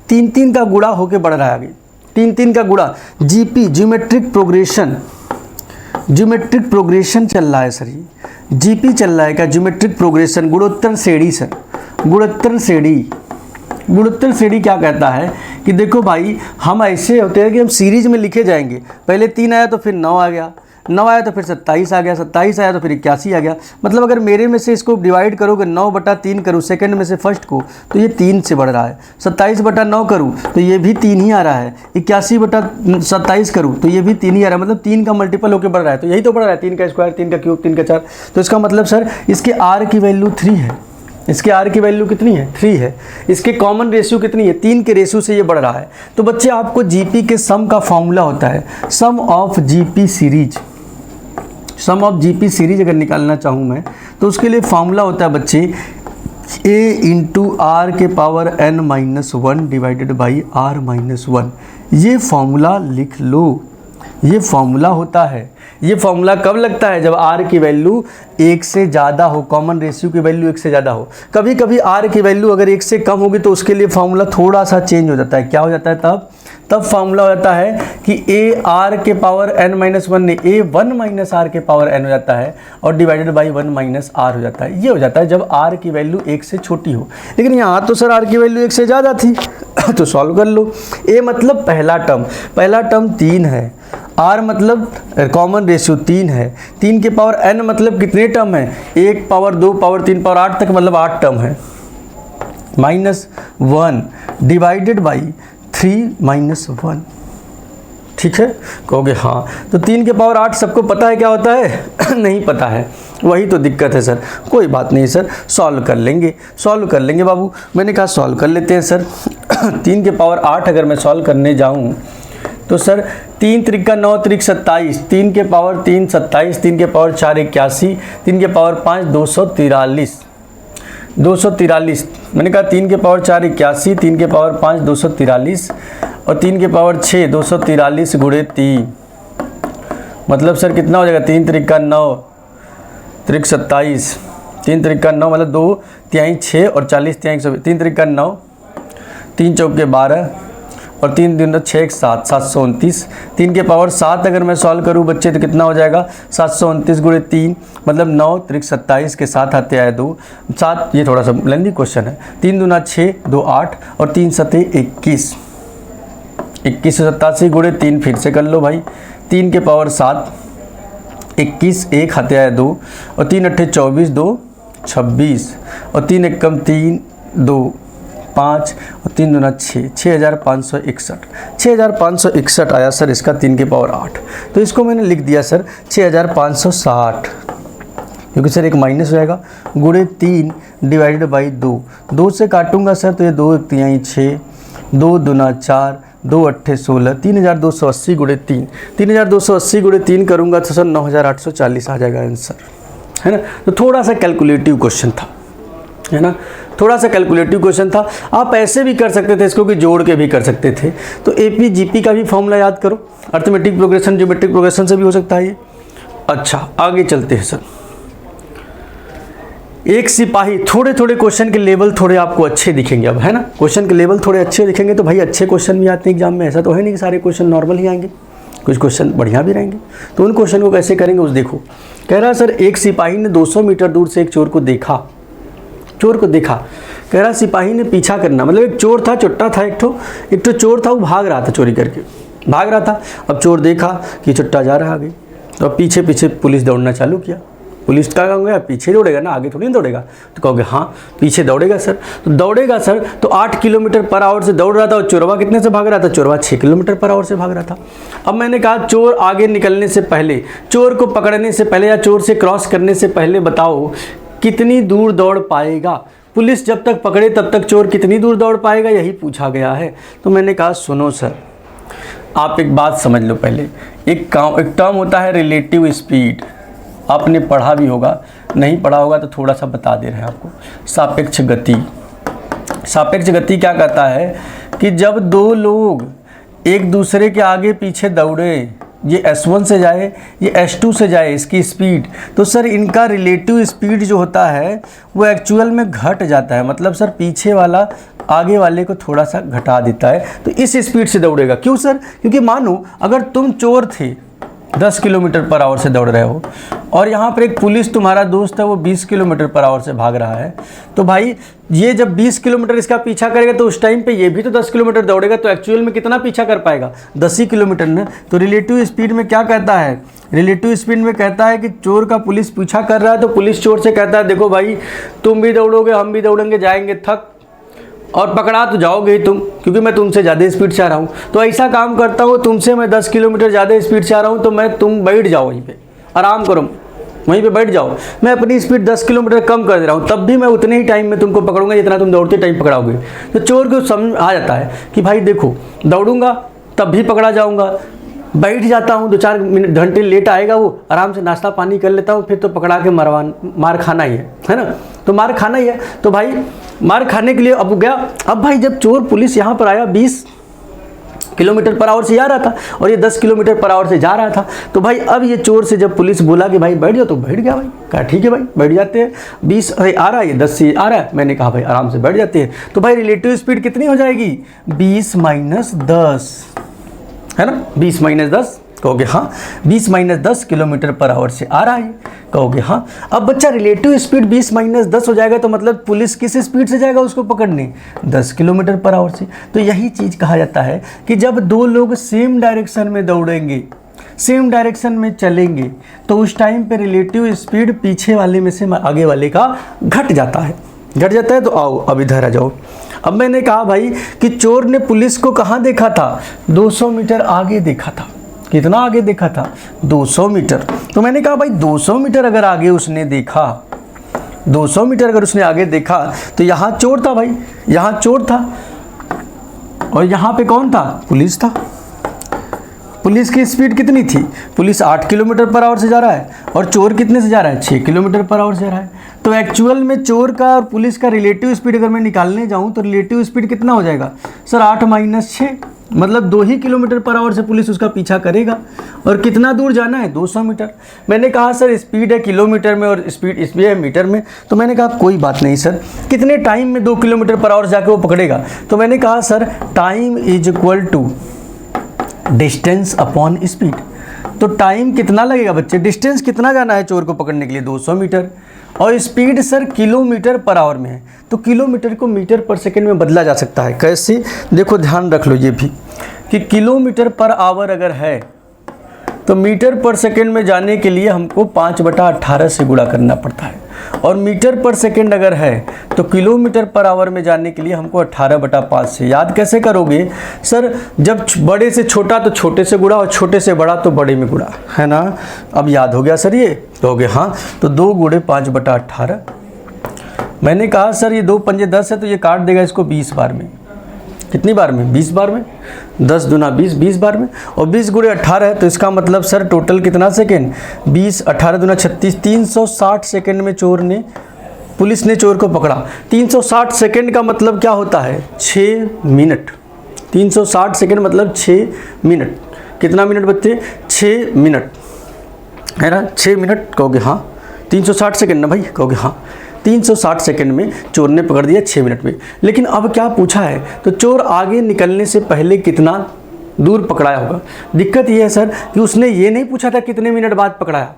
3 का गुणा होके बढ़ रहा है आगे, 3 का गुणा, जीपी ज्योमेट्रिक प्रोग्रेशन चल रहा है सर। ये जीपी चल रहा है क्या, ज्योमेट्रिक प्रोग्रेशन, गुणोत्तर श्रेणी सर, गुणोत्तर श्रेणी क्या कहता है कि देखो भाई हम ऐसे होते हैं कि हम सीरीज में लिखे जाएंगे, पहले 3 आया तो फिर 9 आ गया, 9 आया तो फिर 27 आ गया, 27 आया तो फिर 81 आ गया। मतलब अगर मेरे में से इसको डिवाइड करोगे 9/3 करूँ सेकंड में से फर्स्ट को तो ये 3 से बढ़ रहा है, 27/9 करूँ तो ये भी 3 ही आ रहा है, 81/27 करूँ तो ये भी 3 ही आ रहा है। मतलब 3 का मल्टीपल होकर बढ़ रहा है, तो यही तो बढ़ रहा है, 3 का स्क्वायर, 3 का क्यूब, 3 का 4। तो इसका मतलब सर इसके r की वैल्यू 3 है, इसके r की वैल्यू कितनी है 3 है। इसके कॉमन रेशियो कितनी है 3 के रेशियो से ये बढ़ रहा है। तो बच्चे आपको जीपी के सम का फॉर्मूला होता है sum of GP series. Sum of GP series अगर निकालना चाहूँ मैं तो उसके लिए फॉर्मूला होता है बच्चे a इंटू आर के power n-1 divided by r-1। ये फॉर्मूला लिख लो, ये फॉर्मूला होता है। ये फॉर्मूला कब लगता है, जब r की वैल्यू 1 से ज़्यादा हो, कॉमन रेशियो की वैल्यू 1 से ज़्यादा हो। कभी कभी r की वैल्यू अगर 1 से कम होगी तो उसके लिए फॉर्मूला थोड़ा सा चेंज हो जाता है। क्या हो जाता है तब फॉर्मूला हो जाता है कि a r के पावर n-1 ने a1 माइनस r के पावर n हो जाता है और डिवाइडेड बाई 1 माइनस r हो जाता है। ये हो जाता है जब r की वैल्यू 1 से छोटी हो। लेकिन यहाँ तो सर r की वैल्यू 1 से ज़्यादा थी तो सॉल्व कर लो। a मतलब पहला टर्म 3 है, r मतलब कॉमन रेशियो 3 है, 3 के पावर n मतलब कितने टर्म है 1 पावर 2 पावर 3 पावर 8 तक मतलब 8 टर्म है, -1 डिवाइडेड बाई 3-1। ठीक है, कहोगे हाँ। तो 3 के पावर 8 सबको पता है क्या होता है नहीं पता है, वही तो दिक्कत है सर। कोई बात नहीं सर, सॉल्व कर लेंगे बाबू। मैंने कहा सॉल्व कर लेते हैं सर। 3 के पावर 8 अगर मैं सॉल्व करने जाऊँ तो सर 3 त्रिका 9 त्रिक 27, 3 के पावर 3 27, 3 के पावर 4 81, 3 के पावर 5 243। मैंने कहा 3 के पावर 4 81, 3 के पावर 5 243 और 3 के पावर 6 243 गुणे 3। मतलब सर कितना हो जाएगा 3 त्रिका 9 त्रिक 27, 3 त्रिका 9 मतलब 2 तिहाई 6 और 40 तिहाई 3 त्रिका 9, 3 चौके 12 और 3 दूना 6 7 729, 3 के पावर 7 अगर मैं सॉल्व करूँ बच्चे तो कितना हो जाएगा 729 गुणे 3 मतलब 9 त्रिक 27 के साथ आते आए 2 7, ये थोड़ा सा लेंदी क्वेश्चन है। 3 दूना 6 2 8 और 3 सते 21, 2187 गुणे 3 फिर से कर लो भाई, 3 के पावर 7 21 1 हाथे आया 2 और 3 अट्ठे 24 2 26 और 3 एकम 3 2 5 और 3 दूना 6 6561, 6561 आया सर इसका 3 के पावर 8। तो इसको मैंने लिख दिया सर 6560, क्योंकि सर एक माइनस हो जाएगा गुणे 3 डिवाइडेड बाई 2, 2 से काटूंगा सर तो ये 2 तिहाई 6, 2 दूना 4 2 अट्ठे 16, 3280 गुणे 3, 3280 गुणे 3 करूँगा तो सर 9840 आ जाएगा आंसर, है ना। तो थोड़ा सा कैलकुलेटिव क्वेश्चन था, है ना, थोड़ा सा कैलकुलेटिव क्वेश्चन था। आप ऐसे भी कर सकते थे इसको कि जोड़ के भी कर सकते थे। तो एपी जीपी का भी फॉर्मूला याद करो, अर्थमेटिक प्रोग्रेशन ज्योमेट्रिक प्रोग्रेशन से भी हो सकता है ये। अच्छा आगे चलते हैं सर। एक सिपाही, थोड़े थोड़े क्वेश्चन के लेवल थोड़े आपको अच्छे दिखेंगे अब, है ना, क्वेश्चन के लेवल थोड़े अच्छे दिखेंगे। तो भाई अच्छे क्वेश्चन भी आते हैं एग्जाम में, ऐसा तो है नहीं कि सारे क्वेश्चन नॉर्मल ही आएंगे, कुछ क्वेश्चन बढ़िया भी रहेंगे। तो उन क्वेश्चन को कैसे करेंगे उस देखो। कह रहा सर एक सिपाही ने 200 मीटर दूर से एक चोर को देखा, कह रहा सिपाही ने पीछा करना, मतलब एक चोर था, चुट्टा था, एक तो चोर था, वो भाग रहा था, चोरी करके भाग रहा था। अब चोर देखा कि चुट्टा जा रहा आगे, तो अब पीछे पीछे पुलिस दौड़ना चालू किया। पुलिस का कहूँगा पीछे दौड़ेगा ना, आगे थोड़ी ना दौड़ेगा। तो कहोगे हाँ पीछे दौड़ेगा सर, तो दौड़ेगा सर तो 8 किलोमीटर पर आवर से दौड़ रहा था और चोरवा कितने से भाग रहा था, चोरवा 6 किलोमीटर पर आवर से भाग रहा था। अब मैंने कहा चोर आगे निकलने से पहले, चोर को पकड़ने से पहले या चोर से क्रॉस करने से पहले बताओ कितनी दूर दौड़ पाएगा। पुलिस जब तक पकड़े तब तक चोर कितनी दूर दौड़ पाएगा, यही पूछा गया है। तो मैंने कहा सुनो सर, आप एक बात समझ लो पहले, एक टर्म होता है रिलेटिव स्पीड, आपने पढ़ा भी होगा, नहीं पढ़ा होगा तो थोड़ा सा बता दे रहे हैं आपको। सापेक्ष गति, सापेक्ष गति क्या कहता है कि जब दो लोग एक दूसरे के आगे पीछे दौड़े, ये S1 से जाए ये S2 से जाए इसकी स्पीड, तो सर इनका रिलेटिव स्पीड जो होता है वो एक्चुअल में घट जाता है। मतलब सर पीछे वाला आगे वाले को थोड़ा सा घटा देता है, तो इस स्पीड से दौड़ेगा। क्यों सर? क्योंकि मानो अगर तुम चोर थे 10 किलोमीटर पर आवर से दौड़ रहे हो और यहाँ पर एक पुलिस तुम्हारा दोस्त है वो 20 किलोमीटर पर आवर से भाग रहा है, तो भाई ये जब 20 किलोमीटर इसका पीछा करेगा तो उस टाइम पे ये भी तो 10 किलोमीटर दौड़ेगा, तो एक्चुअल में कितना पीछा कर पाएगा, 10 ही किलोमीटर ना। तो रिलेटिव स्पीड में क्या कहता है, रिलेटिव स्पीड में कहता है कि चोर का पुलिस पीछा कर रहा है तो पुलिस चोर से कहता है देखो भाई तुम भी दौड़ोगे हम भी दौड़ेंगे, जाएंगे थक और पकड़ा तो जाओगे ही तुम, क्योंकि मैं तुमसे ज़्यादा स्पीड से आ रहा हूँ। तो ऐसा काम करता हूँ, तुमसे मैं 10 किलोमीटर ज़्यादा स्पीड से आ रहा हूँ तो मैं तुम बैठ जाओ वहीं पे, आराम करो वहीं पे बैठ जाओ, मैं अपनी स्पीड 10 किलोमीटर कम कर दे रहा हूँ, तब भी मैं उतने ही टाइम में तुमको पकड़ूंगा जितना तुम दौड़ते टाइम पकड़ाओगे। तो चोर को समझ आ जाता है कि भाई देखो दौड़ूंगा तब भी पकड़ा जाऊँगा, बैठ जाता हूँ 2-4 घंटे लेट आएगा वो, आराम से नाश्ता पानी कर लेता हूँ, फिर तो पकड़ा के मार खाना ही है ना, तो मार खाना ही है। तो भाई मार खाने के लिए अब गया, अब भाई जब चोर पुलिस यहाँ पर आया 20 किलोमीटर पर आवर से जा रहा था और ये 10 किलोमीटर पर आवर से जा रहा था, तो भाई अब ये चोर से जब पुलिस बोला कि भाई बैठ जाओ तो बैठ गया। भाई कहा ठीक है भाई बैठ जाते हैं, 20 आ रहा है ये 10 से आ रहा है, मैंने कहा भाई आराम से बैठ जाते हैं। तो भाई रिलेटिव स्पीड कितनी हो जाएगी, 20 - 10 है ना, 20 - 10 कहोगे हाँ, 20 - 10 किलोमीटर पर आवर से आ रहा है कहोगे हाँ। अब बच्चा रिलेटिव स्पीड 20 - 10 हो जाएगा तो मतलब पुलिस किस स्पीड से जाएगा उसको पकड़ने, 10 किलोमीटर पर आवर से। तो यही चीज़ कहा जाता है कि जब दो लोग सेम डायरेक्शन में दौड़ेंगे, सेम डायरेक्शन में चलेंगे, तो उस टाइम पे रिलेटिव स्पीड पीछे वाले में से आगे वाले का घट जाता है, घट जाता है। तो आओ अब इधर आ जाओ। अब मैंने कहा भाई कि चोर ने पुलिस को कहाँ देखा था, 200 मीटर आगे देखा था। कितना आगे देखा था, 200 मीटर। तो मैंने कहा भाई 200 मीटर अगर आगे उसने देखा, 200 मीटर अगर उसने आगे देखा तो यहाँ चोर था भाई, यहाँ चोर था और यहाँ पे कौन था, पुलिस था। पुलिस की स्पीड कितनी थी, पुलिस 8 किलोमीटर पर आवर से जा रहा है और चोर कितने से जा रहा है, 6 किलोमीटर पर आवर से जा रहा है। तो एक्चुअल में चोर का और पुलिस का रिलेटिव स्पीड अगर मैं निकालने जाऊँ तो रिलेटिव स्पीड कितना हो जाएगा सर, 8 - 6 मतलब 2 ही किलोमीटर पर आवर से पुलिस उसका पीछा करेगा। और कितना दूर जाना है, 200 मीटर। मैंने कहा सर स्पीड है किलोमीटर में और स्पीड इसमें है मीटर में। तो मैंने कहा कोई बात नहीं सर, कितने टाइम में 2 किलोमीटर पर आवर जाके वो पकड़ेगा। तो मैंने कहा sir time is equal to distance upon speed. तो टाइम कितना लगेगा बच्चे, डिस्टेंस कितना जाना है चोर को पकड़ने के लिए, 200 मीटर, और speed sir kilometre per our में है। तो किलोमीटर को मीटर पर सेकंड में बदला जा सकता है। कैसे, देखो ध्यान रख लो ये भी कि किलोमीटर पर आवर अगर है तो मीटर पर सेकंड में जाने के लिए हमको 5/18 से गुणा करना पड़ता है। और मीटर पर सेकंड अगर है तो किलोमीटर पर आवर में जाने के लिए हमको 18/5 से। याद कैसे करोगे सर, जब बड़े से छोटा तो छोटे से गुणा और छोटे से बड़ा तो बड़े में गुणा, है ना। अब याद हो गया सर ये, तो हो गया हाँ। तो 2 गुणे 5/18। मैंने कहा सर ये 2 पंजे 10 है तो ये काट देगा इसको 20 बार में। कितनी बार में, 20 बार में। 10 दूना 20, 20 बार में। और 20 गुणे 18 है तो इसका मतलब सर टोटल कितना सेकेंड, 20, 18 दूना 36, 360 सेकेंड में पुलिस ने चोर को पकड़ा। 360 सेकेंड का मतलब क्या होता है, 6 मिनट। 360 सेकेंड मतलब 6 मिनट। कितना मिनट बच्चे, 6 मिनट, है ना। 6 मिनट कहोगे हाँ, 360 सेकेंड ना भाई, कहोगे हाँ। 360 सेकंड में चोर ने पकड़ दिया 6 मिनट में। लेकिन अब क्या पूछा है, तो चोर आगे निकलने से पहले कितना दूर पकड़ाया होगा। दिक्कत ये है सर कि उसने ये नहीं पूछा था कितने मिनट बाद पकड़ाया,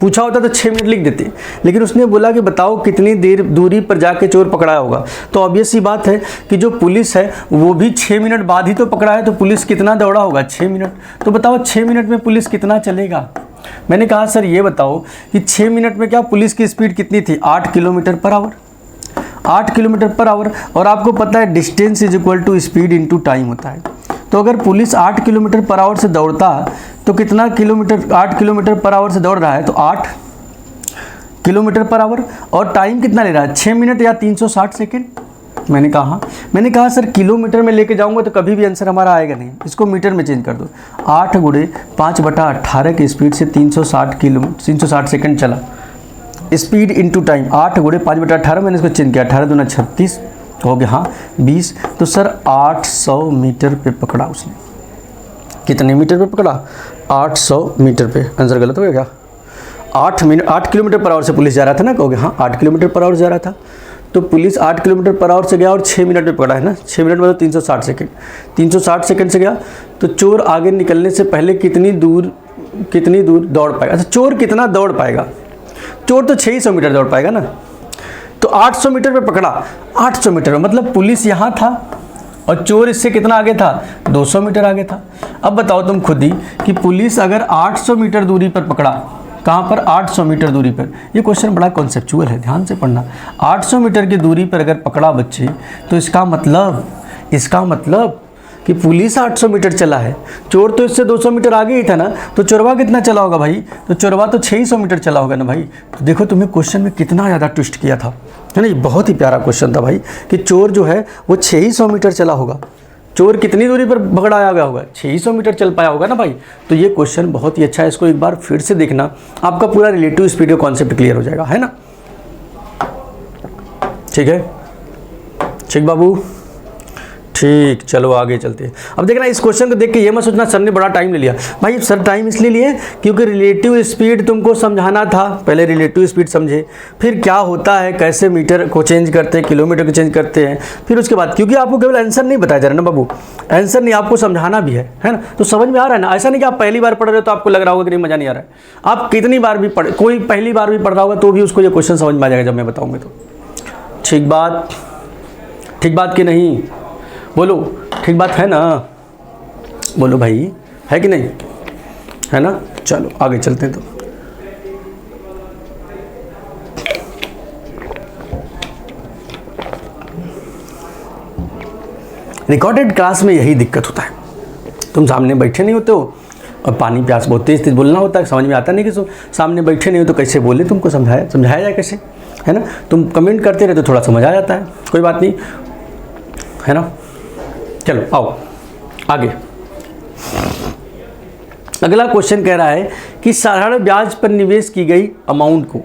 पूछा होता तो 6 मिनट लिख देते, लेकिन उसने बोला कि बताओ कितनी देर दूरी पर जाके चोर पकड़ाया होगा। तो ऑब्वियस सी बात है कि जो पुलिस है वो भी 6 मिनट बाद ही तो पकड़ा है, तो पुलिस कितना दौड़ा होगा, 6 मिनट। तो बताओ 6 मिनट में पुलिस कितना चलेगा। मैंने कहा सर ये बताओ कि 6 मिनट में क्या पुलिस की स्पीड कितनी थी, 8 kilometre per our. 8 kilometre per our, और आपको पता है distance is equal to speed into time होता है। तो अगर पुलिस 8 किलोमीटर पर आवर से दौड़ता तो कितना किलोमीटर, 8 किलोमीटर पर आवर से दौड़ रहा है तो 8 किलोमीटर पर आवर, और टाइम कितना ले रहा है, 6 मिनट या 360 सेकेंड। मैंने कहा सर किलोमीटर में लेके जाऊंगा तो कभी भी आंसर हमारा आएगा नहीं, इसको मीटर में चेंज कर दो। 8 गुणे 5/18 की स्पीड से 360 सेकंड चला, स्पीड इनटू टाइम। 8 गुणे 5/18 मैंने इसको चेंज किया, 18 दूना 36 हो गया हाँ 20। तो सर 800 मीटर पे पकड़ा उसने। कितने मीटर पे पकड़ा, 800 मीटर पे। आंसर गलत हो गया क्या, 8 किलोमीटर पर आवर से पुलिस जा रहा था ना, कहोगे हाँ 8 किलोमीटर पर आवर जा रहा था। तो पुलिस 8 किलोमीटर पर आवर से गया और 6 मिनट में पकड़ा है ना। 6 मिनट मतलब 360 सेकंड। 360 सेकंड से गया तो चोर आगे निकलने से पहले कितनी दूर दौड़ पाएगा। अच्छा चोर कितना दौड़ पाएगा, चोर तो 600 मीटर दौड़ पाएगा ना। तो 800 मीटर पे पकड़ा, 800 मीटर मतलब पुलिस यहाँ था और चोर इससे कितना आगे था, 200 मीटर आगे था। अब बताओ तुम खुद ही कि पुलिस अगर 800 मीटर दूरी पर पकड़ा, कहाँ पर, 800 मीटर दूरी पर। ये क्वेश्चन बड़ा कॉन्सेप्चुअल है, ध्यान से पढ़ना। 800 मीटर की दूरी पर अगर पकड़ा बच्चे तो इसका मतलब कि पुलिस 800 मीटर चला है, चोर तो इससे 200 मीटर आगे ही था ना। तो चोरवा कितना चला होगा भाई, तो चोरवा तो 600 मीटर चला होगा ना भाई। तो देखो तुम्हें क्वेश्चन में कितना ज़्यादा ट्विस्ट किया था, है ना। ये बहुत ही प्यारा क्वेश्चन था भाई कि चोर जो है वो 600 मीटर चला होगा। चोर कितनी दूरी पर पकड़ाया गया होगा, 600 मीटर चल पाया होगा ना भाई। तो ये क्वेश्चन बहुत ही अच्छा है, इसको एक बार फिर से देखना, आपका पूरा रिलेटिव स्पीड का कॉन्सेप्ट क्लियर हो जाएगा, है ना। ठीक है, ठीक बाबू, ठीक, चलो आगे चलते हैं। अब देखना इस क्वेश्चन को देख के ये मत सोचना सर ने बड़ा टाइम ले लिया। भाई सर टाइम इसलिए लिए क्योंकि रिलेटिव स्पीड तुमको समझाना था। पहले रिलेटिव स्पीड समझे, फिर क्या होता है, कैसे मीटर को चेंज करते हैं, किलोमीटर को चेंज करते हैं, फिर उसके बाद क्योंकि आपको केवल आंसर नहीं बताया जा रहा ना बाबू, आंसर नहीं, आपको समझाना भी है ना। तो समझ में आ रहा है ना। ऐसा नहीं कि आप पहली बार पढ़ रहे हो तो आपको लग रहा होगा कि नहीं मज़ा नहीं आ रहा है। आप कितनी बार भी पढ़े, कोई पहली बार भी पढ़ रहा होगा तो भी उसको ये क्वेश्चन समझ में आ जाएगा जब मैं बताऊँगा तो। ठीक बात कि नहीं, बोलो ठीक बात है ना, बोलो भाई, है कि नहीं, है ना। चलो आगे चलते हैं। तो रिकॉर्डेड क्लास में यही दिक्कत होता है, तुम सामने बैठे नहीं होते हो और पानी प्यास बहुत तेज बोलना होता है, समझ में आता नहीं कि सामने बैठे नहीं हो तो कैसे बोले, तुमको समझाया जाए कैसे, है ना। तुम कमेंट करते रहे तो थोड़ा समझ आ जाता है, कोई बात नहीं, है ना। चलो आओ आगे। अगला क्वेश्चन कह रहा है कि साधारण ब्याज पर निवेश की गई अमाउंट को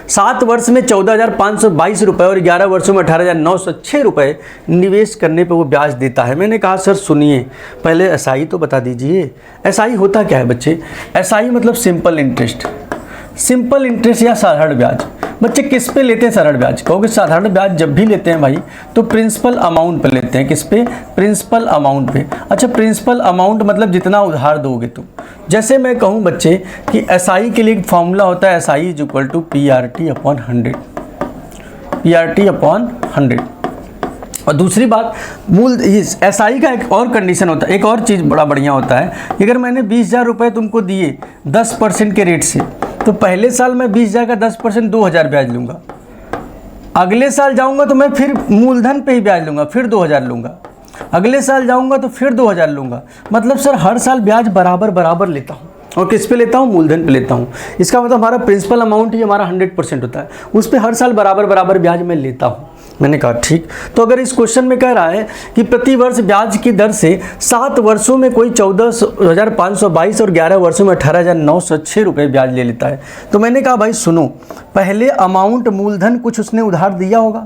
7 वर्ष में 14,522 रुपये और 11 वर्षों में 18,906 रुपये निवेश करने पे वो ब्याज देता है। मैंने कहा सर सुनिए, पहले एसआई तो बता दीजिए। एसआई होता क्या है बच्चे? एसआई मतलब सिंपल इंटरेस्ट, सिंपल इंटरेस्ट या साधारण ब्याज। बच्चे किस पे लेते हैं साधारण ब्याज? कहोगे साधारण ब्याज जब भी लेते हैं भाई तो प्रिंसिपल अमाउंट पे लेते हैं। किस पे? प्रिंसिपल अमाउंट पे। अच्छा, प्रिंसिपल अमाउंट मतलब जितना उधार दोगे तुम। जैसे मैं कहूँ बच्चे कि एसआई के लिए एक फॉर्मूला होता है, SI is equal to PRT/100, PRT/100। और दूसरी बात, मूल एसआई का एक और कंडीशन होता है, एक और चीज़ बड़ा बढ़िया होता है कि अगर मैंने 20,000 रुपये तुमको दिए 10% के रेट से, तो पहले साल मैं 20,000 का 10% 2,000 ब्याज लूँगा। अगले साल जाऊँगा तो मैं फिर मूलधन पे ही ब्याज लूँगा, फिर 2,000 लूँगा। अगले साल जाऊँगा तो फिर 2,000 लूँगा। मतलब सर हर साल ब्याज बराबर बराबर लेता हूँ। और किस पे लेता हूँ? मूलधन पे लेता हूँ। इसका मतलब हमारा प्रिंसिपल अमाउंट ही हमारा 100% होता है, उस पर हर साल बराबर बराबर ब्याज मैं लेता हूँ। मैंने कहा ठीक। तो अगर इस क्वेश्चन में कह रहा है कि प्रति वर्ष ब्याज की दर से 7 वर्षों में कोई 14,522 और 11 वर्षों में 18,906 रुपये ब्याज ले लेता है, तो मैंने कहा भाई सुनो, पहले अमाउंट मूलधन कुछ उसने उधार दिया होगा,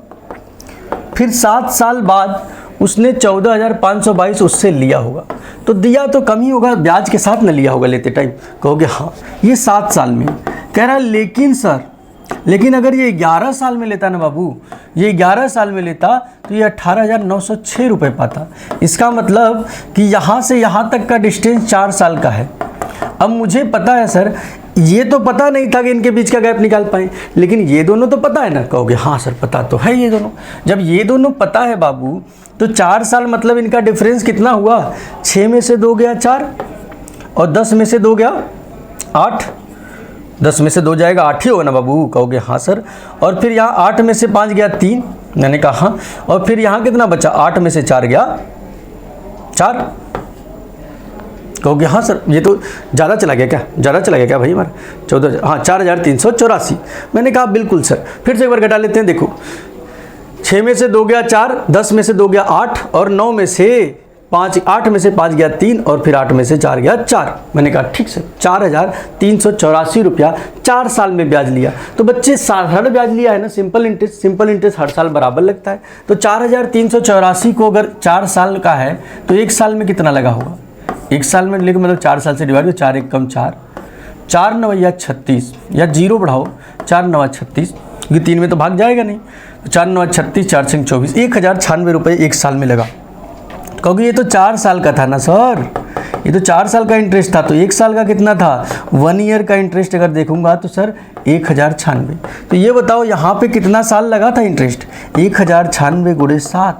फिर 7 साल बाद उसने 14,522 उससे लिया होगा, तो दिया तो कम ही होगा, ब्याज के साथ न लिया होगा लेते टाइम। कहोगे हाँ, ये 7 साल में कह रहा है। लेकिन सर, लेकिन अगर ये 11 साल में लेता ना बाबू, ये 11 साल में लेता तो ये 18,906 रुपये पाता। इसका मतलब कि यहाँ से यहाँ तक का डिस्टेंस 4 साल का है। अब मुझे पता है सर, ये तो पता नहीं था कि इनके बीच का गैप निकाल पाएँ, लेकिन ये दोनों तो पता है ना। कहोगे हाँ सर पता तो है ये दोनों। जब ये दोनों पता है बाबू, तो 4 साल मतलब इनका डिफरेंस कितना हुआ? 6 में से 2 गया 4 और 10 में से 2 गया 8। 10 में से 2 जाएगा 8 ही होगा ना बाबू? कहोगे हाँ सर। और फिर यहाँ 8 में से 5 गया 3। मैंने कहा हाँ। और फिर यहाँ कितना बचा? 8 में से 4 गया 4। कहोगे हाँ सर, ये तो ज़्यादा चला गया क्या? ज़्यादा चला गया क्या भाई हमारा? 14, हाँ 4,384। मैंने कहा बिल्कुल सर। फिर से एक बार घटा लेते हैं। देखो, 6 में से 2 गया 4, 10 में से 2 गया 8 और 9 में से 5, 8 में से 5 गया 3 और फिर 8 में से 4 गया 4। मैंने कहा ठीक सर, 4,384 रुपया 4 साल में ब्याज लिया। तो बच्चे साधारण ब्याज लिया है ना, सिंपल इंटरेस्ट। सिंपल इंटरेस्ट हर साल बराबर लगता है। तो 4,384 को अगर 4 साल का है तो 1 साल में कितना लगा होगा? 1 साल में लेकिन मतलब 4 साल से डिवाइड हो, 4 1 कम 4, 4 9 या 36 या 0 बढ़ाओ, 4 9 36, क्योंकि 3 में तो भाग जाएगा नहीं। तो 4 9 36, 4 6 24, 1,096 रुपये 1 साल में लगा। क्योंकि ये तो 4 साल का था ना सर, ये तो 4 साल का इंटरेस्ट था। तो 1 साल का कितना था? 1 ईयर का इंटरेस्ट अगर देखूंगा तो सर 1,096। तो ये बताओ यहाँ पे कितना साल लगा था इंटरेस्ट? 1,096 गुणे 7,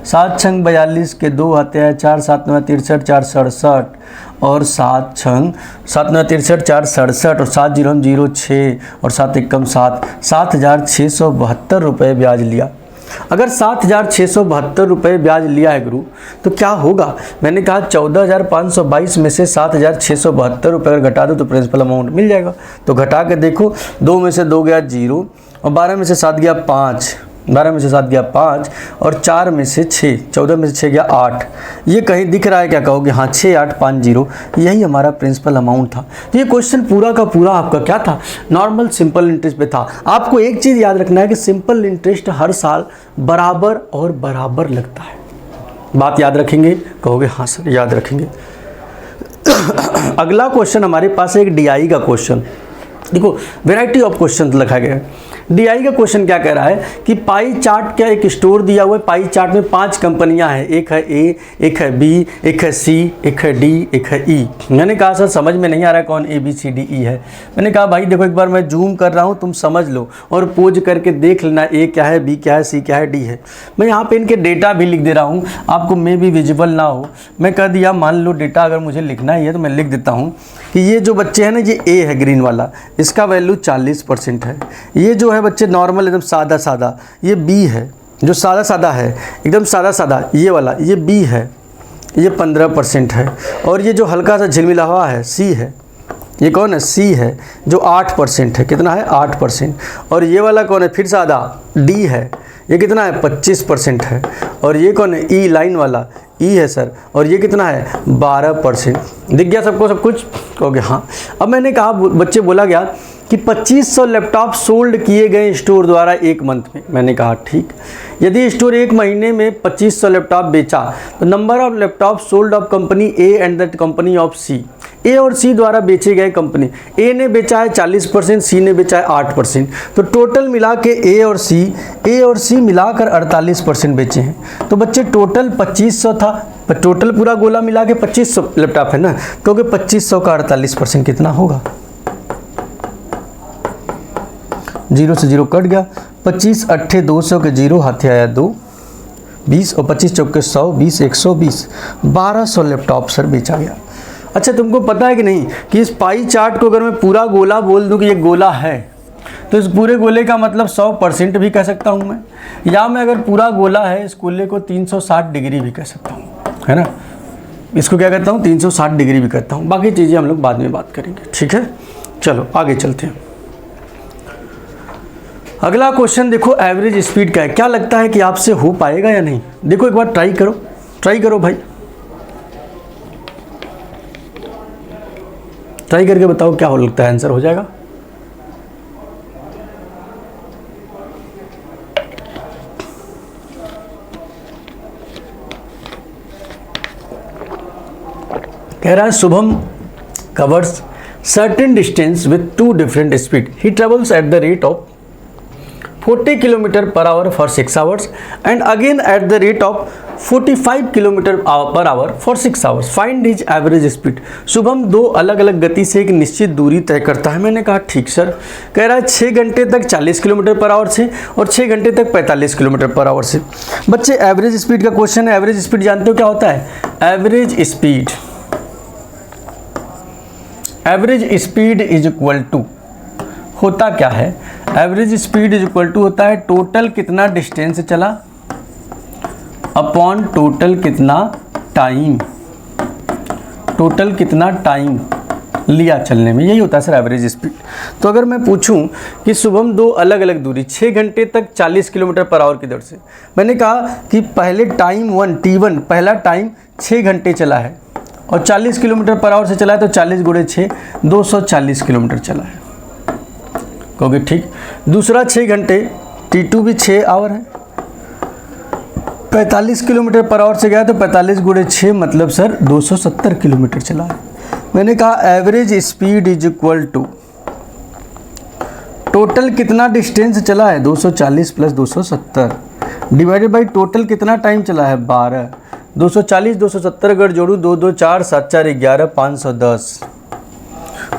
7 छंग 42 के 2 आते हैं, 4 7 9 63, 4 67 और 7 छंग 7 9 63, 4 67 और 7 0 0 6 और 7 1 कम 7, 7,672 रुपये ब्याज लिया। अगर 7,672 रुपये ब्याज लिया है गुरु, तो क्या होगा? मैंने कहा 14,522 में से 7,672 रुपये अगर घटा दो तो प्रिंसिपल अमाउंट मिल जाएगा। तो घटा के देखो, 2 में से 2 गया 0 और 12 में से 7 गया 5, 12 में से 7 गया 5 और 4 में से 6, 14 में से 6 गया 8। ये कहीं दिख रहा है क्या? कहोगे हाँ, 6 8 5 0, यही हमारा प्रिंसिपल अमाउंट था। तो ये क्वेश्चन पूरा का पूरा आपका क्या था? नॉर्मल सिंपल इंटरेस्ट पे था। आपको एक चीज़ याद रखना है कि सिंपल इंटरेस्ट हर साल बराबर और बराबर लगता है। बात याद रखेंगे? कहोगे हाँ सर याद रखेंगे। अगला क्वेश्चन हमारे पास है एक DI का क्वेश्चन। देखो, वैरायटी ऑफ क्वेश्चन लिखा गया है। DI का क्वेश्चन क्या कह रहा है कि पाई चार्ट का एक स्टोर दिया हुआ है। पाई चार्ट में 5 कंपनियां हैं, एक है A, एक है B, एक है C, एक है D, एक है E। मैंने कहा सर समझ में नहीं आ रहा है कौन A B C D E है। मैंने कहा भाई देखो, एक बार मैं जूम कर रहा हूँ, तुम समझ लो और पोज करके देख लेना A क्या है, B क्या है, C क्या है, D है। मैं यहाँ पे इनके डेटा भी लिख दे रहा हूँ, आपको मे भी विजिबल ना हो। मैं कह दिया, मान लो डेटा अगर मुझे लिखना ही है तो मैं लिख देता हूँ कि ये जो बच्चे हैं ना, ये A है ग्रीन वाला, इसका वैल्यू 40% है। ये जो है बच्चे नॉर्मल एकदम सादा सादा, ये B है, जो सादा सादा है एकदम सादा सादा, ये वाला ये B है, ये 15% है। और ये जो हल्का सा झिलमिला हुआ है C है, ये कौन है? C है, जो 8% है। कितना है? 8%। और ये वाला कौन है? फिर सादा D है, ये कितना है? 25% है। और ये कौन है? E लाइन वाला E है सर, और ये कितना है? 12%। दिख गया सबको सब कुछ? कहोगे हाँ। अब मैंने कहा, बच्चे बोला गया कि 2500 लैपटॉप सोल्ड किए गए स्टोर द्वारा एक मंथ में। मैंने कहा ठीक, यदि स्टोर एक महीने में 2500 लैपटॉप बेचा तो number of laptop sold of company A and the company of C, A और सी द्वारा बेचे गए कंपनी, ए ने बेचा है 40%, सी ने बेचा है 8%, तो टोटल मिला के ए और सी मिलाकर 48% बेचे हैं। तो बच्चे टोटल 2500 था, पर टोटल पूरा गोला मिला के 2500 लैपटॉप है ना, क्योंकि 2500 का 48% कितना होगा, 0 से 0 कट गया, 25 अट्ठे 200 के 0 हाथे आया 2, 20 और 25 चौके 100, 20 120, 1200 लैपटॉप सर बेचा गया। अच्छा, तुमको पता है कि नहीं कि इस पाई चार्ट को अगर मैं पूरा गोला बोल दूं कि ये गोला है, तो इस पूरे गोले का मतलब 100% भी कह सकता हूं मैं, या मैं अगर पूरा गोला है इस गोले को 360 डिग्री भी कह सकता हूं, है ना। इसको क्या कहता हूं, 360 डिग्री भी कहता हूं। बाकी चीज़ें हम लोग बाद में बात करेंगे, ठीक है। चलो आगे चलते हैं। अगला क्वेश्चन देखो, एवरेज स्पीड का है। क्या लगता है कि आपसे हो पाएगा या नहीं? देखो एक बार ट्राई करो भाई, ट्राई करके बताओ क्या हो लगता है, आंसर हो जाएगा? कह रहा है Shubham covers certain distance with 2 different speed, he travels at the rate of 40 km/h for 6 hours and again at the rate of 45 km/h for 6 hours. Find his average speed. Shubham 2 अलग अलग गति से एक निश्चित दूरी तय करता है। मैंने कहा ठीक सर। कह रहा है 6 घंटे तक 40 km/h से और 6 घंटे तक 45 km/h से। बच्चे एवरेज स्पीड का क्वेश्चन है। एवरेज स्पीड जानते हो क्या होता है? Average speed is equal to, होता क्या है? Average speed is equal to होता है टोटल कितना डिस्टेंस चला अपॉन टोटल कितना टाइम, टोटल कितना टाइम लिया चलने में, यही होता है सर एवरेज स्पीड। तो अगर मैं पूछूं कि शुभम 2 अलग अलग दूरी 6 घंटे तक 40 km/h की दर से, मैंने कहा कि पहले टाइम T1 पहला टाइम 6 घंटे चला है और 40 km/h से चला है, तो 40 गुणे 6 240 किलोमीटर चला है, कहोगे ठीक। दूसरा 6 घंटे T2 भी 6 आवर है, 45 km/h से गया, तो 45 गुणे 6 मतलब सर 270 किलोमीटर चला है। मैंने कहा average speed is equal to total कितना डिस्टेंस चला है 240 प्लस 270 डिवाइडेड बाई टोटल कितना टाइम चला है 12, 240 270 अगर जोड़ू 2 2 4 7 4 11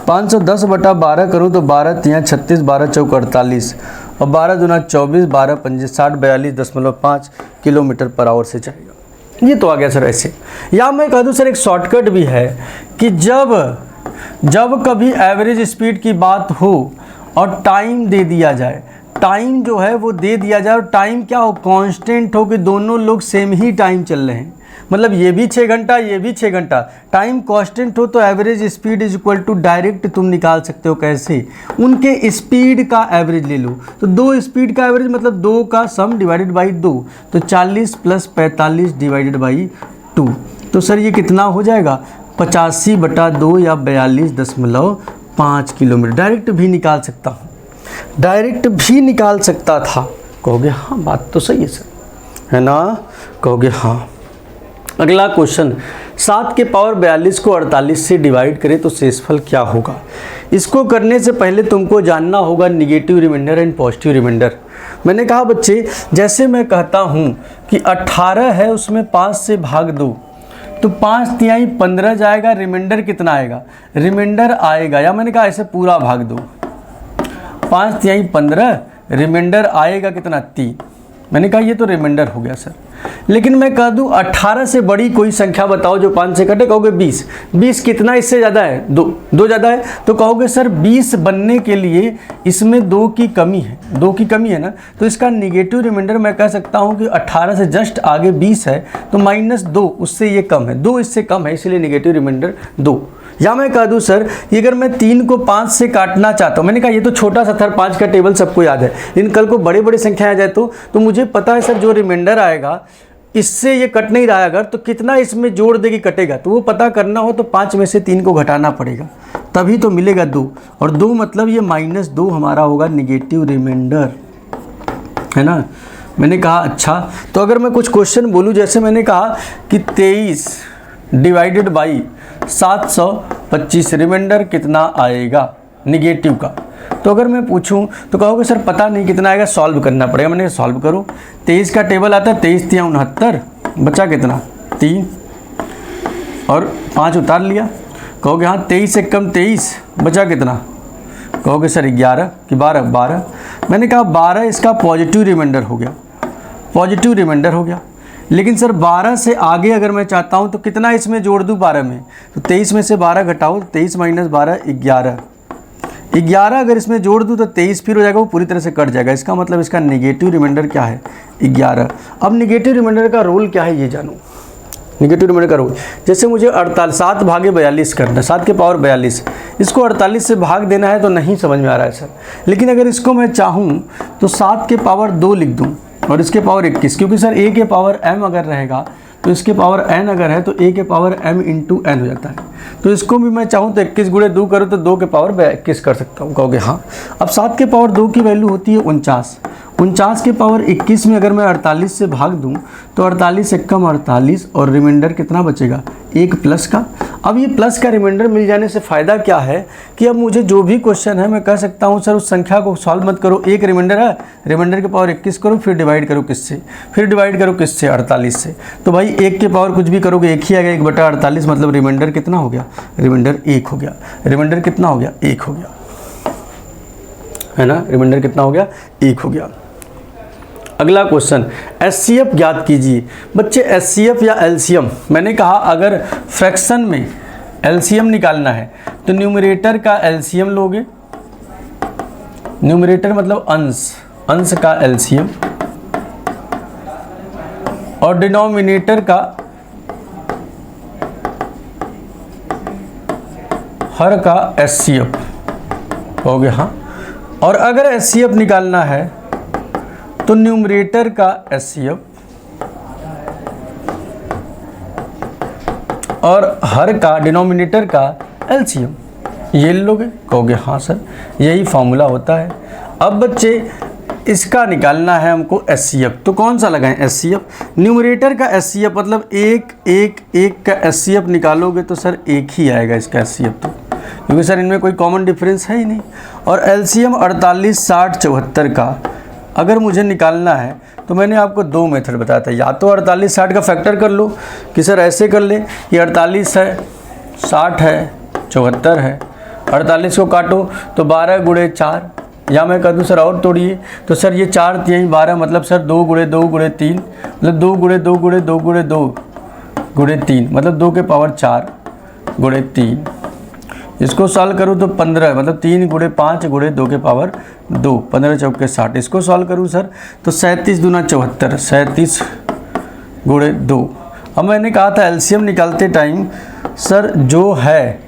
510 बटा 12 करूँ तो 12 3 36 12 चौक 48 और 12 दूना 24 12 पंजे 60 42.5 km/h से जाएगा। ये तो आ गया सर ऐसे। या मैं कह दूँ सर एक शॉर्टकट भी है कि जब कभी एवरेज स्पीड की बात हो और टाइम दे दिया जाए, टाइम जो है वो दे दिया जाए और टाइम क्या हो, कांस्टेंट हो कि दोनों लोग सेम ही टाइम चल रहे हैं, मतलब ये भी 6 घंटा ये भी 6 घंटा, टाइम कांस्टेंट हो तो average speed is equal to direct तुम निकाल सकते हो। कैसे? उनके स्पीड का एवरेज ले लो, तो 2 स्पीड का एवरेज मतलब 2 का सम डिवाइडेड बाई 2, तो 40 प्लस 45 डिवाइडेड बाई 2, तो सर ये कितना हो जाएगा 85 बटा 2 या 42.5 किलोमीटर। डायरेक्ट भी निकाल सकता हूँ, डायरेक्ट भी निकाल सकता था। कहोगे हाँ बात तो सही है सर, है ना? कहोगे हाँ। अगला क्वेश्चन, 7 के पावर 42 को 48 से डिवाइड करें तो शेषफल क्या होगा? इसको करने से पहले तुमको जानना होगा negative remainder and positive remainder. मैंने कहा बच्चे जैसे मैं कहता हूँ कि 18 है उसमें 5 से भाग दो तो 5 तिहाई 15 जाएगा, रिमाइंडर कितना आएगा? रिमाइंडर आएगा, या मैंने कहा ऐसे पूरा भाग दो 5 तिहाई 15, रिमाइंडर आएगा कितना 3। मैंने कहा ये तो रिमाइंडर हो गया सर। लेकिन मैं कह दूं 18 से बड़ी कोई संख्या बताओ जो 5 से कटे, कहोगे 20। 20 कितना इससे ज़्यादा है? 2 ज़्यादा है, तो कहोगे सर 20 बनने के लिए इसमें 2 की कमी है, 2 की कमी है ना, तो इसका निगेटिव रिमाइंडर मैं कह सकता हूं कि 18 से जस्ट आगे 20 है तो -2 उससे ये कम है, 2 इससे कम है, इसलिए निगेटिव रिमाइंडर 2। या मैं कह दूं सर कि अगर मैं 3 को 5 से काटना चाहता हूं, मैंने कहा ये तो छोटा सा था, 5 का टेबल सबको याद है, लेकिन कल को बड़े बड़े संख्या आ जाए तो मुझे पता है सर जो रिमाइंडर आएगा इससे ये कट नहीं रहा है, अगर तो कितना इसमें जोड़ देगी कटेगा, तो वो पता करना हो तो 5 में से 3 को घटाना पड़ेगा। तभी तो मिलेगा 2, और 2 मतलब ये -2 हमारा होगा निगेटिव रिमाइंडर, है ना। मैंने कहा अच्छा, तो अगर मैं कुछ क्वेश्चन बोलूँ, जैसे मैंने कहा कि 23 डिवाइडेड बाई 725 रिमाइंडर कितना आएगा निगेटिव का, तो अगर मैं पूछूं तो कहोगे सर पता नहीं कितना आएगा, सॉल्व करना पड़ेगा। मैंने सॉल्व करूं, 23 का टेबल आता है, 23 तिया 69, बचा कितना 3 और 5 उतार लिया। कहोगे हाँ 23 से कम 23, बचा कितना, कहोगे सर 11 कि 12। मैंने कहा 12 इसका पॉजिटिव रिमाइंडर हो गया, पॉजिटिव रिमाइंडर हो गया। लेकिन सर 12 से आगे अगर मैं चाहता हूँ तो कितना इसमें जोड़ दूँ 12 में, तो 23 में से 12 घटाओ, 23 - 12 11 अगर इसमें जोड़ दूँ तो 23 फिर हो जाएगा, वो पूरी तरह से कट जाएगा। इसका मतलब इसका नेगेटिव रिमाइंडर क्या है 11। अब नेगेटिव रिमाइंडर का रोल क्या है ये जानो। नेगेटिव रिमाइंडर का रोल, जैसे मुझे 7 भागे 42 करना है, 7 के पावर 42, इसको 48 से भाग देना है तो नहीं समझ में आ रहा है सर। लेकिन अगर इसको मैं चाहूँ तो 7 के पावर 2 लिख दूँ और इसके पावर 21, क्योंकि सर a के पावर m अगर रहेगा तो इसके पावर n अगर है तो a के पावर m इंटू n हो जाता है। तो इसको भी मैं चाहूँ तो 21 गुणे 2 करूँ तो 2 के पावर 21 कर सकता हूँ। कहोगे हाँ। अब 7 के पावर 2 की वैल्यू होती है 49, 49 के पावर 21 में अगर मैं 48 से भाग दूं तो 48 से कम 48 और रिमाइंडर कितना बचेगा 1 प्लस का। अब ये प्लस का रिमाइंडर मिल जाने से फ़ायदा क्या है कि अब मुझे जो भी क्वेश्चन है मैं कह सकता हूँ सर उस संख्या को सॉल्व मत करो, एक रिमाइंडर है, रिमाइंडर के पावर 21 करो, फिर डिवाइड करो किससे, 48 से। तो भाई 1 के पावर कुछ भी करोगे 1 ही आएगा, 1/48 मतलब रिमाइंडर कितना हो गया, रिमाइंडर 1 हो गया। रिमाइंडर कितना हो गया 1 हो गया, है ना। रिमाइंडर कितना हो गया 1 हो गया। अगला क्वेश्चन, एचसीएफ ज्ञात कीजिए। बच्चे एचसीएफ या एलसीएम, मैंने कहा अगर फ्रैक्शन में एलसीएम निकालना है तो न्यूमरेटर का एलसीएम लोगे, न्यूमरेटर मतलब अंश का एलसीएम, और डिनोमिनेटर का हर का एचसीएफ हो गया। हाँ, और अगर एचसीएफ निकालना है तो न्यूमरेटर का एचसीएफ और हर का डिनोमिनेटर का एलसीएम, ये लोगे। कहोगे हाँ सर यही फॉर्मूला होता है। अब बच्चे इसका निकालना है हमको एचसीएफ, तो कौन सा लगाएं एचसीएफ। न्यूमरेटर का एचसीएफ मतलब 1 का एचसीएफ निकालोगे तो सर 1 ही आएगा इसका एचसीएफ, तो क्योंकि सर इनमें कोई कॉमन डिफरेंस है ही नहीं। और एलसीएम 48, 60, 74 का अगर मुझे निकालना है तो मैंने आपको 2 मेथड बताया था, या तो 48, 60 का फैक्टर कर लो कि सर ऐसे कर ले कि 48 है, 60 है, 74 है, 48 को काटो तो 12 गुणे 4, या मैं कर दूँ सर और तोड़िए तो सर ये 4 3 12 मतलब सर 2 गुणे 2 गुणे 3 मतलब 2 गुणे 2 गुणे 2 गुणे 2 गुणे 3 मतलब 2 के पावर 4 गुणे 3। इसको सॉल्व करूँ तो 15 मतलब 3 गुणे 5 गुणे 2 के पावर 2, 15 चौके 60। इसको सॉल्व करूँ सर तो 37 दूना 74, 37 गुणे 2। अब मैंने कहा था एलसीएम निकालते टाइम सर जो है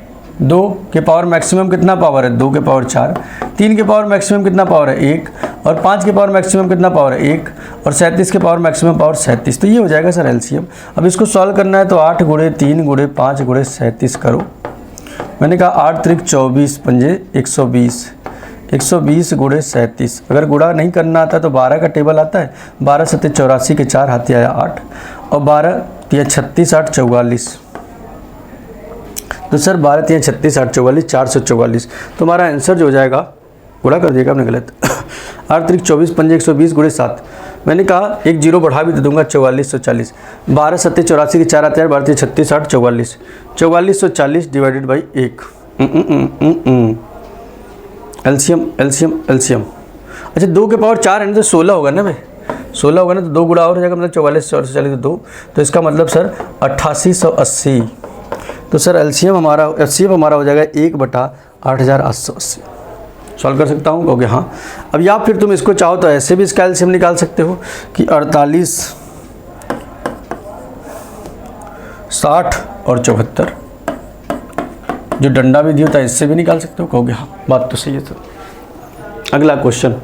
2 के पावर मैक्सिमम कितना पावर है 2 के पावर 4, 3 के पावर मैक्सिमम कितना पावर है 1, और 5 के पावर मैक्सिमम कितना पावर है 1, और 37 के पावर मैक्सिमम पावर 37। तो ये हो जाएगा सर एलसीएम। अब इसको सॉल्व करना है तो 8 गुणे 3 गुणे 5 गुणे 37 करो। मैंने कहा 8 त्रिक 24 पंजे 120, 120 गुणे 37। अगर गुणा नहीं करना आता तो 12 का टेबल आता है, 12 सत्ते 84 के 4 हाथी आया 8, और 12 तिया 36 8 44। तो सर 12 तिया 36 8 44 444। तो हमारा आंसर जो हो जाएगा, गुणा कर दिएगा आपने गलत 8 त्रिक 24 पंजे 120 गुणे 7। मैंने कहा एक जीरो बढ़ा भी दे दूंगा 4440, 12 सत्ते 84 के 4 आते हैं, 12 36 8 44, 4440 डिवाइडेड बाई 1। एलसीएम। अच्छा 2 के पावर 4 है ना तो 16 होगा ना भाई, 16 होगा ना तो 2 गुणा और हो जाएगा मतलब 44 44 2, तो इसका मतलब सर 8880। तो सर एलसीएम हमारा हो जाएगा 1/8880। सॉल्व कर सकता हूँ, कहोगे हाँ। अब या फिर तुम इसको चाहो तो ऐसे भी इसका एलसीएम निकाल सकते हो कि 48, 60 और 74, जो डंडा विधि होता है इससे भी निकाल सकते हो। कहोगे हाँ बात तो सही है सर। अगला क्वेश्चन,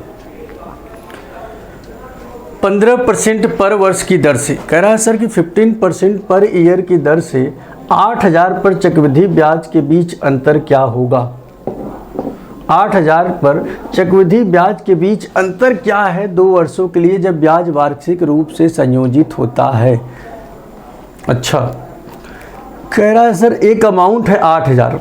15% पर वर्ष की दर से, कह रहा है सर कि 15% पर ईयर की दर से 8,000 पर चक्रवृद्धि ब्याज के बीच अंतर क्या होगा? 8,000 पर चक्रवृद्धि ब्याज के बीच अंतर क्या है 2 वर्षों के लिए जब ब्याज वार्षिक रूप से संयोजित होता है? अच्छा, कह रहा है सर एक अमाउंट है 8,000,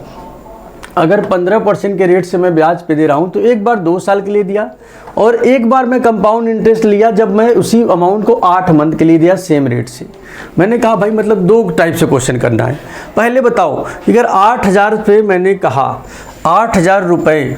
अगर 15% के रेट से मैं ब्याज पे दे रहा हूँ तो एक बार 2 साल के लिए दिया और एक बार मैं कंपाउंड इंटरेस्ट लिया जब मैं उसी अमाउंट को 8 मंथ के लिए दिया सेम रेट से। मैंने कहा भाई मतलब 2 टाइप से क्वेश्चन करना है। पहले बताओ अगर 8,000 पे मैंने कहा 8,000 रुपये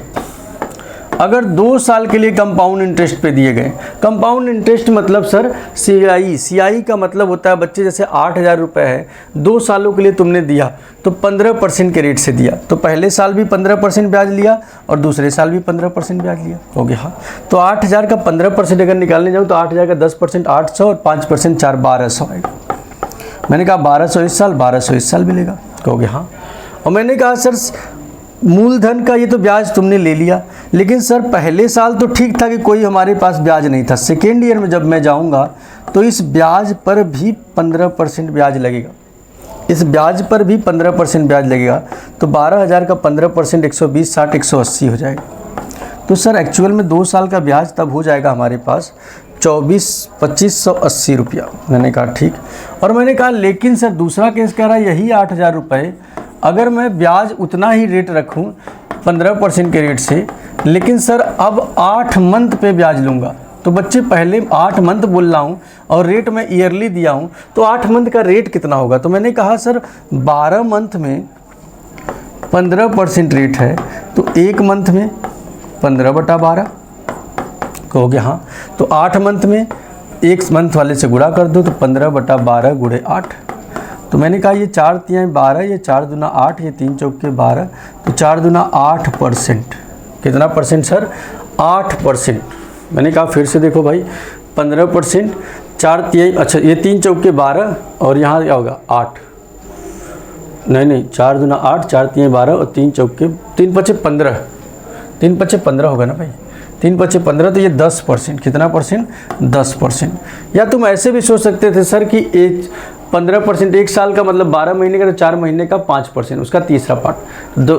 अगर 2 साल के लिए कंपाउंड इंटरेस्ट पे दिए गए, कंपाउंड इंटरेस्ट मतलब सर CI का मतलब होता है बच्चे जैसे 8,000 रुपये है 2 सालों के लिए तुमने दिया तो 15% के रेट से दिया, तो पहले साल भी 15% ब्याज लिया और दूसरे साल भी 15% ब्याज लिया, हो गया। हाँ, तो 8,000 का 15% अगर निकालने जाऊँ तो 8,000 का 10% 800 और 5% 4 1200 आएगा। मैंने कहा 1200 इस साल 1200 इस साल मिलेगा, कहोगे हाँ। और मैंने कहा सर मूलधन का ये तो ब्याज तुमने ले लिया, लेकिन सर पहले साल तो ठीक था कि कोई हमारे पास ब्याज नहीं था, सेकेंड ईयर में जब मैं जाऊंगा तो इस ब्याज पर भी 15% ब्याज लगेगा, इस ब्याज पर भी 15% ब्याज लगेगा, तो 12,000 का 15% 120 60 180 हो जाएगा। तो सर एक्चुअल में 2 साल का ब्याज तब हो जाएगा हमारे पास 2580 रुपया। मैंने कहा ठीक, और मैंने कहा लेकिन सर दूसरा केस कह रहा है यही 8,000 रुपये अगर मैं ब्याज उतना ही रेट रखूं 15% के रेट से, लेकिन सर अब 8 मंथ पे ब्याज लूँगा, तो बच्चे पहले 8 मंथ बोल रहा हूँ और रेट मैं ईयरली दिया हूँ, तो 8 मंथ का रेट कितना होगा? तो मैंने कहा सर 12 मंथ में 15% रेट है तो 1 मंथ में 15/12 कहोगे हाँ। तो 8 मंथ में 1 मंथ वाले से गुणा कर दो तो 15/12 गुणे 8। तो मैंने कहा ये 4 तिहाई 12, ये 4 दूना 8, ये 3 चौके 12, तो 4 दूना 8%। कितना परसेंट सर? 8%। मैंने कहा फिर से देखो भाई 15%, 4 तिहाई, अच्छा ये 3 चौके 12 और यहाँ क्या होगा 8, नहीं 4 दूना 8, 4 तिहाई 12 और 3 चौके 3 पचे 15, 3 पचे 15 होगा ना भाई, 3 पचे 15, तो ये 10%। कितना परसेंट? 10%। या तुम ऐसे भी सोच सकते थे सर कि 15% 1 साल का मतलब 12 महीने का, तो 4 महीने का 5%, उसका तीसरा पार्ट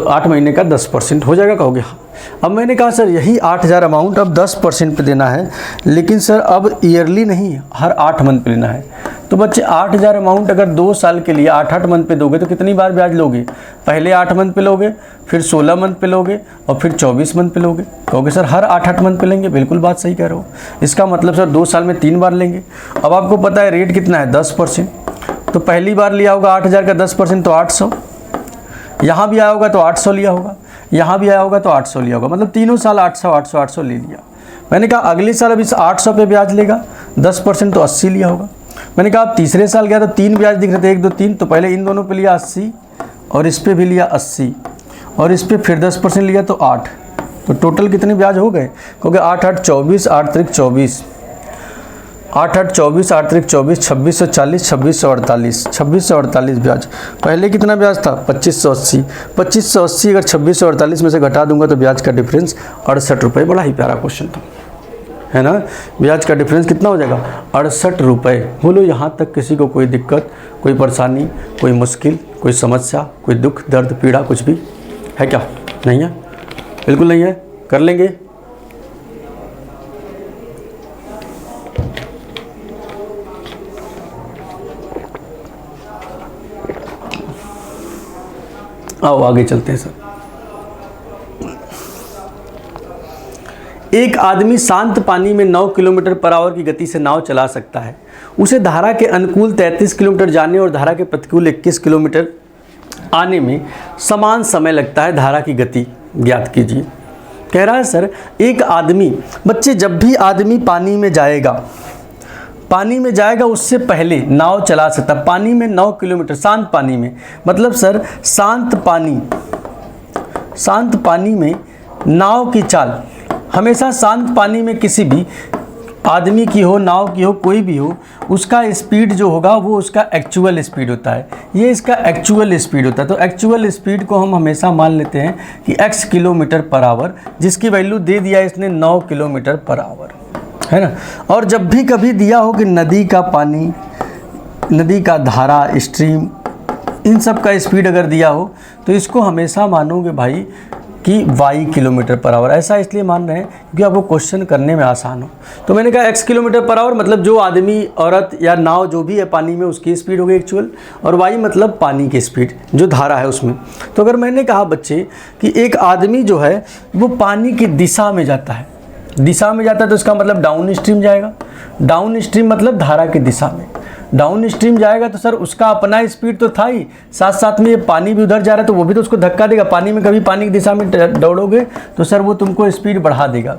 8 महीने का 10% हो जाएगा, कहोगे हाँ। अब मैंने कहा सर यही 8,000 अमाउंट अब 10% पे देना है, लेकिन सर अब ईयरली नहीं हर 8 मंथ पे लेना है। तो बच्चे 8,000 अमाउंट अगर 2 साल के लिए 8-8 मंथ पे दोगे तो कितनी बार ब्याज लोगे? पहले 8 मंथ पे लोगे, फिर 16 मंथ पे लोगे और फिर 24 मंथ पे लोगे, कहोगे सर हर 8-8 मंथ पे लेंगे। बिल्कुल बात सही कह रहे हो, इसका मतलब सर 2 साल में 3 बार लेंगे। अब आपको पता है रेट कितना है 10%, तो पहली बार लिया होगा 8,000 का 10% तो 800, यहाँ भी आया होगा तो 800 लिया होगा, यहाँ भी आया होगा तो 800 लिया होगा, मतलब तीनों साल 800 ले लिया। मैंने कहा अगले साल अब इस 800 पे ब्याज लेगा 10% तो 80 लिया होगा। मैंने कहा अब तीसरे साल गया तो 3 ब्याज दिख रहे थे 1 2 3, तो पहले इन दोनों पे लिया 80 और इस पे भी लिया 80 और इस पे फिर 10% लिया तो 8, तो टोटल कितने ब्याज हो गए? क्योंकि 8 8 24, 8 3 24, 8 8 24, 8 3 24, 2640, 2648, 2648 ब्याज। पहले कितना ब्याज था? 2580। 2580 अगर 2648 में से घटा दूंगा तो ब्याज का डिफरेंस 68 रुपये। बड़ा ही प्यारा क्वेश्चन था, है ना। ब्याज का डिफरेंस कितना हो जाएगा? 68 रुपये। बोलो यहाँ तक किसी को कोई दिक्कत, कोई परेशानी, कोई मुश्किल, कोई समस्या, कोई दुख दर्द पीड़ा कुछ भी है क्या? नहीं है, बिल्कुल नहीं है, कर लेंगे। आओ आगे चलते हैं सर। एक आदमी शांत पानी में 9 किलोमीटर पर आवर की गति से नाव चला सकता है। उसे धारा के अनुकूल 33 किलोमीटर जाने और धारा के प्रतिकूल 21 किलोमीटर आने में समान समय लगता है। धारा की गति ज्ञात कीजिए। कह रहा है सर एक आदमी, बच्चे जब भी आदमी पानी में जाएगा उससे पहले नाव चला सकता। पानी में 9 किलोमीटर, शांत पानी में, मतलब सर शांत पानी में नाव की चाल हमेशा, शांत पानी में किसी भी आदमी की हो, नाव की हो, कोई भी हो, उसका स्पीड जो होगा वो उसका एक्चुअल स्पीड होता है। ये इसका एक्चुअल स्पीड होता है। तो एक्चुअल स्पीड को हम हमेशा मान लेते हैं कि x किलोमीटर पर आवर, जिसकी वैल्यू दे दिया इसने 9 किलोमीटर पर आवर, है ना। और जब भी कभी दिया हो कि नदी का पानी, नदी का धारा, स्ट्रीम इन सब का स्पीड अगर दिया हो तो इसको हमेशा मानोगे भाई कि y किलोमीटर पर आवर। ऐसा इसलिए मान रहे हैं क्योंकि आपको क्वेश्चन करने में आसान हो। तो मैंने कहा x किलोमीटर पर आवर मतलब जो आदमी, औरत या नाव जो भी है पानी में उसकी स्पीड होगी एक्चुअल, और y मतलब पानी की स्पीड जो धारा है उसमें। तो अगर मैंने कहा बच्चे कि एक आदमी जो है वो पानी की दिशा में जाता है, दिशा में जाता है तो इसका मतलब डाउन स्ट्रीम जाएगा। डाउन स्ट्रीम मतलब धारा की दिशा में डाउन स्ट्रीम जाएगा तो सर उसका अपना स्पीड तो था ही, साथ साथ में ये पानी भी उधर जा रहा है तो वो भी तो उसको धक्का देगा। पानी में कभी पानी की दिशा में दौड़ोगे तो सर वो तुमको स्पीड बढ़ा देगा।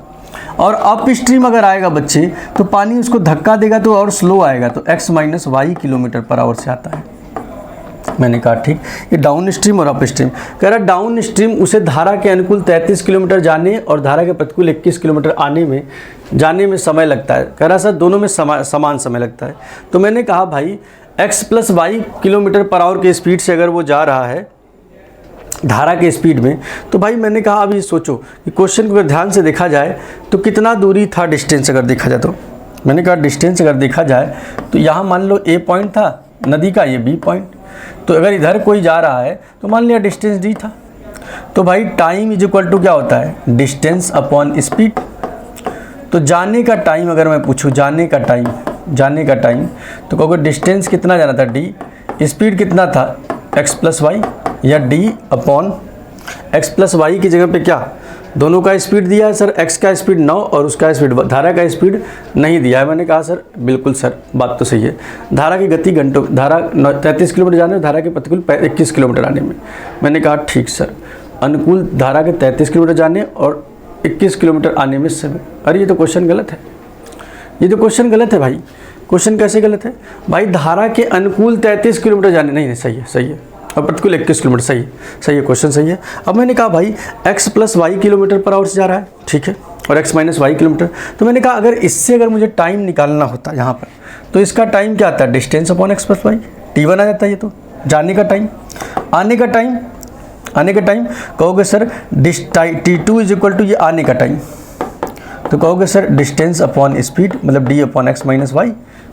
और अप स्ट्रीम अगर आएगा बच्चे तो पानी उसको धक्का देगा तो और स्लो आएगा, तो x minus Y kilometre per hour से आता है। मैंने कहा ठीक, ये डाउन स्ट्रीम और अप स्ट्रीम। कह रहा डाउन स्ट्रीम उसे धारा के अनुकूल 33 किलोमीटर जाने और धारा के प्रतिकूल 21 किलोमीटर जाने में समय लगता है। कह रहा सर दोनों में समान समय लगता है। तो मैंने कहा भाई x plus Y kilometre per hour के स्पीड से अगर वो जा रहा है धारा के स्पीड में, तो भाई मैंने कहा अभी सोचो कि क्वेश्चन को अगर ध्यान से देखा जाए तो कितना दूरी था डिस्टेंस अगर देखा जाए तो। मैंने कहा डिस्टेंस अगर देखा जाए तो यहाँ मान लो A पॉइंट था नदी का, ये B पॉइंट, तो अगर इधर कोई जा रहा है तो मान लिया डिस्टेंस D था। तो भाई टाइम इज इक्वल टू क्या होता है, डिस्टेंस अपॉन स्पीड। तो जाने का टाइम अगर मैं पूछूँ, जाने का टाइम तो कहोगे डिस्टेंस कितना जाना था D, स्पीड कितना था x प्लस वाई, या D upon x plus Y की जगह पे क्या दोनों का स्पीड दिया है सर, x का स्पीड 9 और उसका स्पीड, धारा का स्पीड नहीं दिया है। मैंने कहा सर बिल्कुल सर बात तो सही है, धारा की गति घंटों, धारा 33 किलोमीटर जाने में, धारा के प्रतिकूल 21 किलोमीटर आने में। मैंने कहा ठीक सर, अनुकूल धारा के 33 किलोमीटर जाने और 21 किलोमीटर आने में समय। अरे ये तो क्वेश्चन गलत है, ये तो क्वेश्चन गलत है भाई। क्वेश्चन कैसे गलत है भाई, धारा के अनुकूल 33 किलोमीटर जाने, नहीं सही है और प्रतिकूल 21 किलोमीटर, सही है क्वेश्चन सही है। अब मैंने कहा भाई x plus Y kilometre per hour से जा रहा है, ठीक है, और x माइनस वाई किलोमीटर। तो मैंने कहा अगर इससे अगर मुझे टाइम निकालना होता यहाँ पर तो इसका टाइम क्या आता है, distance upon x plus Y, t1 आ जाता है। ये तो जाने का टाइम, आने का टाइम कहोगे sir t2 is equal to ये आने का टाइम, तो कहोगे सर डिस्टेंस अपॉन स्पीड मतलब d upon x minus Y.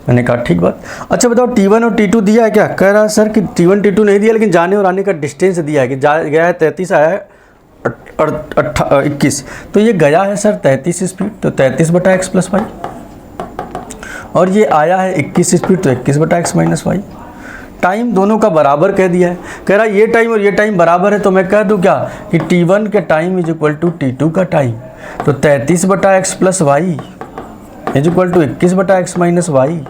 मैंने कहा ठीक बात। अच्छा बताओ T1 और T2 दिया है क्या, कह रहा है सर कि T1 T2 नहीं दिया लेकिन जाने और आने का डिस्टेंस दिया है कि गया है 33, आया है 21, तो ये गया है सर 33 स्पीड तो 33 बटा x प्लस वाई, और ये आया है 21 स्पीड तो 21 बटा x माइनस वाई। टाइम दोनों का बराबर कह दिया है, कह रहा है ये टाइम और ये टाइम बराबर है, तो मैं कह दूँ क्या कि T1 के time is equal to T2 का टाइम, तो 33 बटा x plus Y is equal to 21 बटा x माइनस वाई।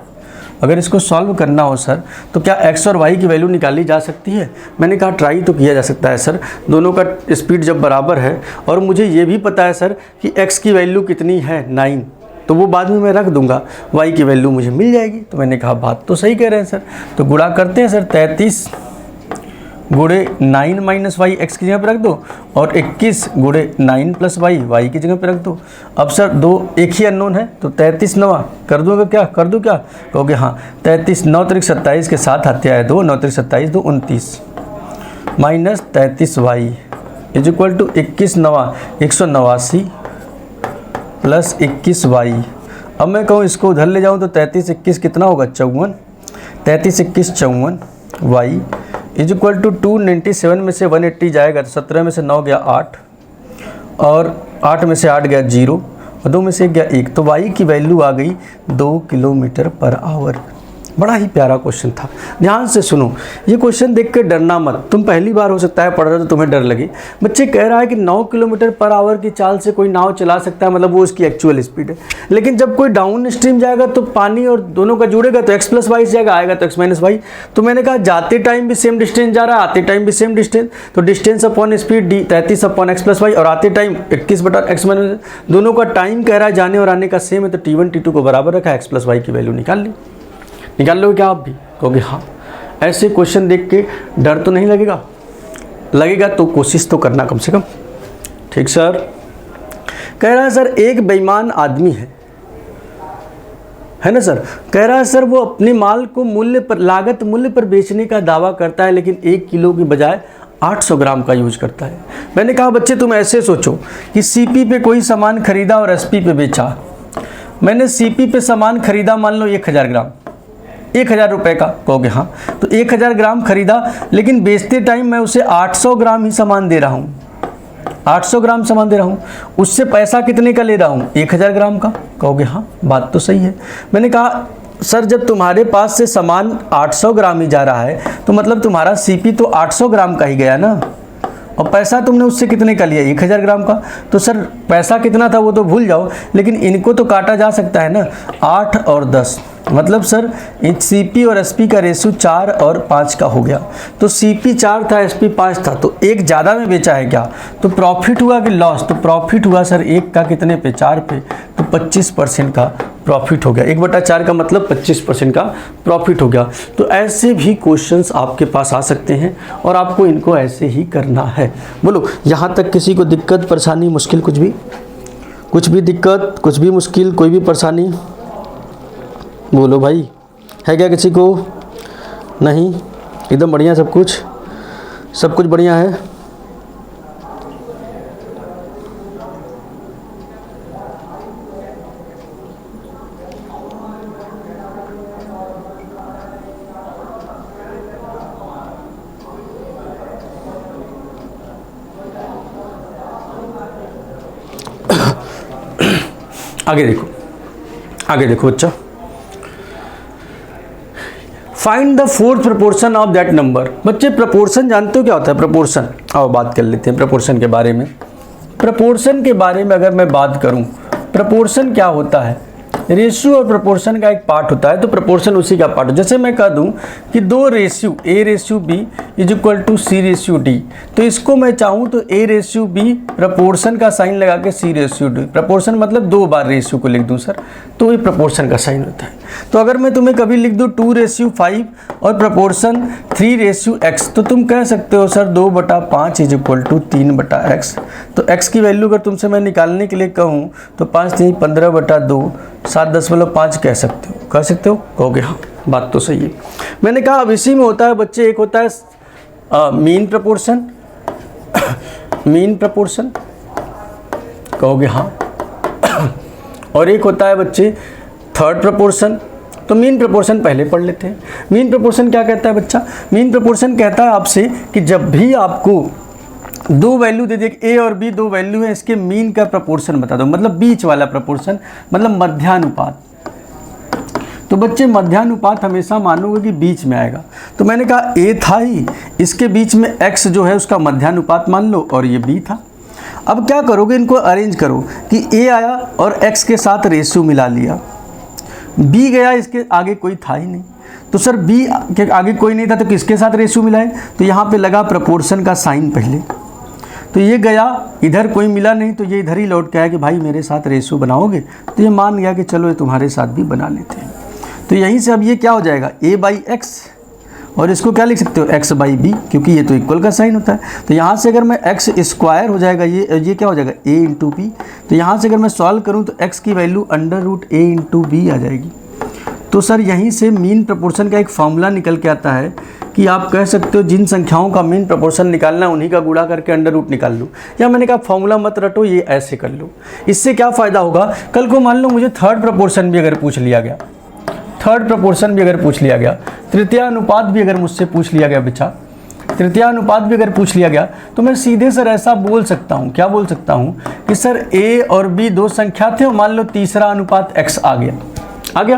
अगर इसको सॉल्व करना हो सर तो क्या x और y की वैल्यू निकाली जा सकती है। मैंने कहा ट्राई तो किया जा सकता है सर, दोनों का स्पीड जब बराबर है और मुझे ये भी पता है सर कि x की वैल्यू कितनी है 9, तो वो बाद में मैं रख दूंगा, y की वैल्यू मुझे मिल जाएगी। तो मैंने कहा बात तो सही कह रहे हैं सर, तो गुणा करते हैं सर 33 गुणे 9 माइनस वाई एक्स की जगह पर रख दो और 21 गुणे 9 प्लस वाई वाई की जगह पर रख दो। अब सर दो एक ही अननोन है तो 33 9 कर दूँगा, क्या कर दूँ, क्या कहोगे हाँ 33 9 तरीक 27 के साथ आते आए 2 9 तरीक 27 2 29 minus 33 Y is equal to 21 9 189 plus 21 Y. अब मैं कहूँ इसको उधर ले जाऊँ तो 33 21 कितना होगा 54, 33 21 54 वाई इज इक्वल टू 297 में से 180 जाएगा तो 17 में से 9 गया 8 और 8 में से 8 गया 0 और 2 में से 1 गया 1, तो वाई की वैल्यू आ गई 2 किलोमीटर पर आवर। बड़ा ही प्यारा क्वेश्चन था, ध्यान से सुनो। ये क्वेश्चन देख के डरना मत, तुम पहली बार हो सकता है पढ़ रहे हो तो तुम्हें डर लगे। बच्चे कह रहा है कि 9 किलोमीटर पर आवर की चाल से कोई नाव चला सकता है, मतलब वो उसकी एक्चुअल स्पीड है। लेकिन जब कोई डाउन स्ट्रीम जाएगा तो पानी और दोनों का जुड़ेगा तो x प्लस वाई जाएगा, आएगा तो x माइनस वाई। तो मैंने कहा जाते टाइम भी सेम डिस्टेंस जा रहा है, आते टाइम भी सेम डिस्टेंस, तो distance upon speed 33 upon x plus Y और आते टाइम 21 बटा x माइनस, दोनों का टाइम कह रहा है जाने और आने का सेम है, तो T1 T2 को बराबर रखा है, x प्लस वाई की वैल्यू निकाल लोगे क्या आप भी, कहोगे हाँ। ऐसे क्वेश्चन देख के डर तो नहीं लगेगा तो कोशिश तो करना कम से कम, ठीक सर। कह रहा है सर एक बेईमान आदमी है ना सर, कह रहा है सर वो अपने माल को लागत मूल्य पर बेचने का दावा करता है लेकिन 1 किलो की बजाय 800 ग्राम का यूज करता है। मैंने कहा बच्चे तुम ऐसे सोचो कि CP पे कोई सामान खरीदा और SP पे बेचा। मैंने CP पे सामान खरीदा मान लो 1000 ग्राम, 1000 रुपये का, कहोगे हाँ। तो 1000 ग्राम खरीदा, लेकिन बेचते टाइम मैं उसे 800 ग्राम ही सामान दे रहा हूँ, 800 ग्राम सामान दे रहा हूँ, उससे पैसा कितने का ले रहा हूँ, 1000 ग्राम का, कहोगे हाँ बात तो सही है। मैंने कहा सर जब तुम्हारे पास से सामान 800 ग्राम ही जा रहा है तो मतलब तुम्हारा सीपी तो 800 ग्राम का ही गया ना, और पैसा तुमने उससे कितने का लिया, 1000 ग्राम का। तो सर पैसा कितना था वो तो भूल जाओ, लेकिन इनको तो काटा जा सकता है ना, 8 और 10, मतलब सर सीपी और एसपी का रेशियो 4 और 5 का हो गया। तो सीपी 4 था, एसपी 5 था, तो एक ज़्यादा में बेचा है क्या, तो प्रॉफिट हुआ कि लॉस, तो प्रॉफिट हुआ सर एक का कितने पे, 4 पे, तो 25% का प्रॉफिट हो गया। 1/4 का मतलब 25% का प्रॉफिट हो गया। तो ऐसे भी क्वेश्चंस आपके पास आ सकते हैं और आपको इनको ऐसे ही करना है। बोलो यहाँ तक किसी को दिक्कत परेशानी मुश्किल, कुछ भी दिक्कत, कुछ भी मुश्किल, कोई भी परेशानी, बोलो भाई, है क्या किसी को? नहीं, एकदम बढ़िया, सब कुछ बढ़िया है। आगे देखो बच्चा, find the fourth proportion of that number. बच्चे प्रपोर्शन जानते हो क्या होता है प्रपोर्शन? आओ बात कर लेते हैं प्रपोर्शन के बारे में। प्रपोर्शन के बारे में अगर मैं बात करूं, प्रपोर्शन क्या होता है, रेशियो और प्रपोर्शन का एक पार्ट होता है, तो प्रपोर्शन उसी का पार्ट। जैसे मैं कह दूं कि 2 ratio A/B is equal to C/D, तो इसको मैं चाहूँ तो A/B प्रपोर्शन का साइन लगा के C/D, प्रपोर्शन मतलब 2 बार रेशियो को लिख दूं सर, तो ये प्रपोर्शन का साइन होता है। तो अगर मैं तुम्हें कभी लिख दूं 2/5 और प्रपोर्शन 3/x, तो तुम कह सकते हो sir 2/5 is equal to 3/x। तो x की वैल्यू अगर तुमसे मैं निकालने के लिए कहूँ तो 5 3 15/2 7.5 कह सकते हो, कहोगे हाँ बात तो सही है। मैंने कहा अब इसी में होता है बच्चे, एक होता है मीन प्रपोर्शन, कहोगे हाँ, और एक होता है बच्चे थर्ड प्रपोर्शन। तो मीन प्रपोर्शन पहले पढ़ लेते हैं। मीन प्रपोर्शन क्या कहता है बच्चा? मीन प्रपोर्शन कहता है आपसे कि जब भी आपको 2 वैल्यू दे दिए, ए और बी 2 वैल्यू है, इसके मीन का प्रपोर्शन बता दो, मतलब बीच वाला प्रपोर्शन, मतलब मध्यानुपात। तो बच्चे मध्यानुपात हमेशा मानोगे कि बीच में आएगा। तो मैंने कहा ए था ही, इसके बीच में x जो है उसका मध्यानुपात मान लो, और ये b था। अब क्या करोगे, इनको अरेंज करो कि a आया और x के साथ रेशियो मिला लिया, b गया, इसके आगे कोई था ही नहीं, तो सर b के आगे कोई नहीं था तो किसके साथ रेशियो मिलाए, तो यहाँ पे लगा प्रपोर्शन का साइन पहले, तो ये गया, इधर कोई मिला नहीं, तो ये इधर ही लौट के आया कि भाई मेरे साथ रेशियो बनाओगे, तो ये मान गया कि चलो ये तुम्हारे साथ भी बना लेते हैं। तो यहीं से अब ये क्या हो जाएगा, a/x, और इसको क्या लिख सकते हो, x/b, क्योंकि ये तो इक्वल का साइन होता है। तो यहाँ से अगर मैं x² हो जाएगा, ये क्या हो जाएगा a/b। तो यहाँ से अगर मैं सॉल्व करूँ तो x की वैल्यू √a/b आ जाएगी। तो सर यहीं से मीन प्रपोर्शन का एक फॉर्मूला निकल के आता है कि आप कह सकते हो जिन संख्याओं का मीन प्रपोर्शन निकालना उन्हीं का गुणा करके अंडर रूट निकाल लो। या मैंने कहा फॉर्मूला मत रटो, ये ऐसे कर लो। इससे क्या फ़ायदा होगा, कल को मान लो मुझे थर्ड प्रपोर्शन भी अगर पूछ लिया गया, तृतीय अनुपात भी अगर मुझसे पूछ लिया गया बच्चा, तृतीय अनुपात भी अगर पूछ लिया गया, तो मैं सीधे सर ऐसा बोल सकता हूँ, क्या बोल सकता हूँ कि सर a और b 2 संख्या थे और मान लो तीसरा अनुपात x आ गया,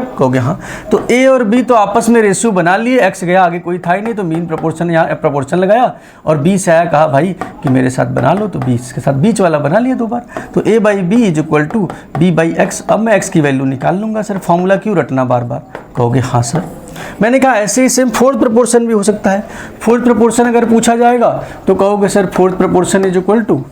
कहोगे हाँ। तो a और b तो आपस में रेशियो बना लिए, x गया, आगे कोई था ही नहीं, तो मीन प्रपोर्शन यहाँ प्रपोर्शन लगाया और b से आया, कहा भाई कि मेरे साथ बना लो, तो b के साथ बीच वाला बना लिया 2 बार। तो a/b is equal to b/x। अब मैं x की वैल्यू निकाल लूँगा। सर फॉर्मूला क्यों रटना बार बार, कहोगे हाँ सर। मैंने कहा ऐसे ही सेम फोर्थ प्रपोर्शन भी हो सकता है। फोर्थ प्रपोर्शन अगर पूछा जाएगा तो कहोगे sir fourth proportion is equal to,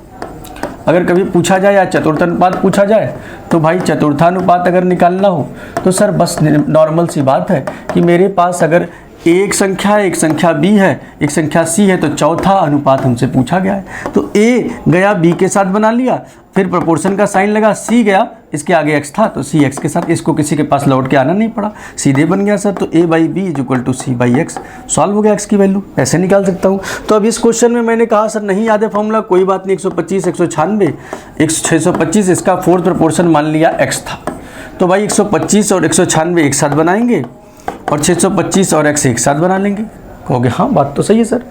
अगर कभी पूछा जाए या चतुर्थानुपात पूछा जाए तो भाई चतुर्थानुपात अगर निकालना हो तो सर बस नॉर्मल सी बात है कि मेरे पास अगर एक संख्या है, एक संख्या b है, एक संख्या c है, तो चौथा अनुपात हमसे पूछा गया है। तो a गया b के साथ बना लिया, फिर प्रोपोर्शन का साइन लगा, c गया, इसके आगे x था तो c x के साथ, इसको किसी के पास लौट के आना नहीं पड़ा, सीधे बन गया सर। तो a/b is equal to c/x, solve हो गया। x की वैल्यू ऐसे निकाल सकता हूँ। तो अब इस क्वेश्चन में मैंने कहा सर नहीं याद है फॉर्मूला, कोई बात नहीं, 125 196 625 इसका फोर्थ प्रोपोर्शन मान लिया x था, तो भाई 125 और 196 एक साथ बनाएंगे और 625 और x एक साथ बना लेंगे। कहोगे हाँ बात तो सही है सर।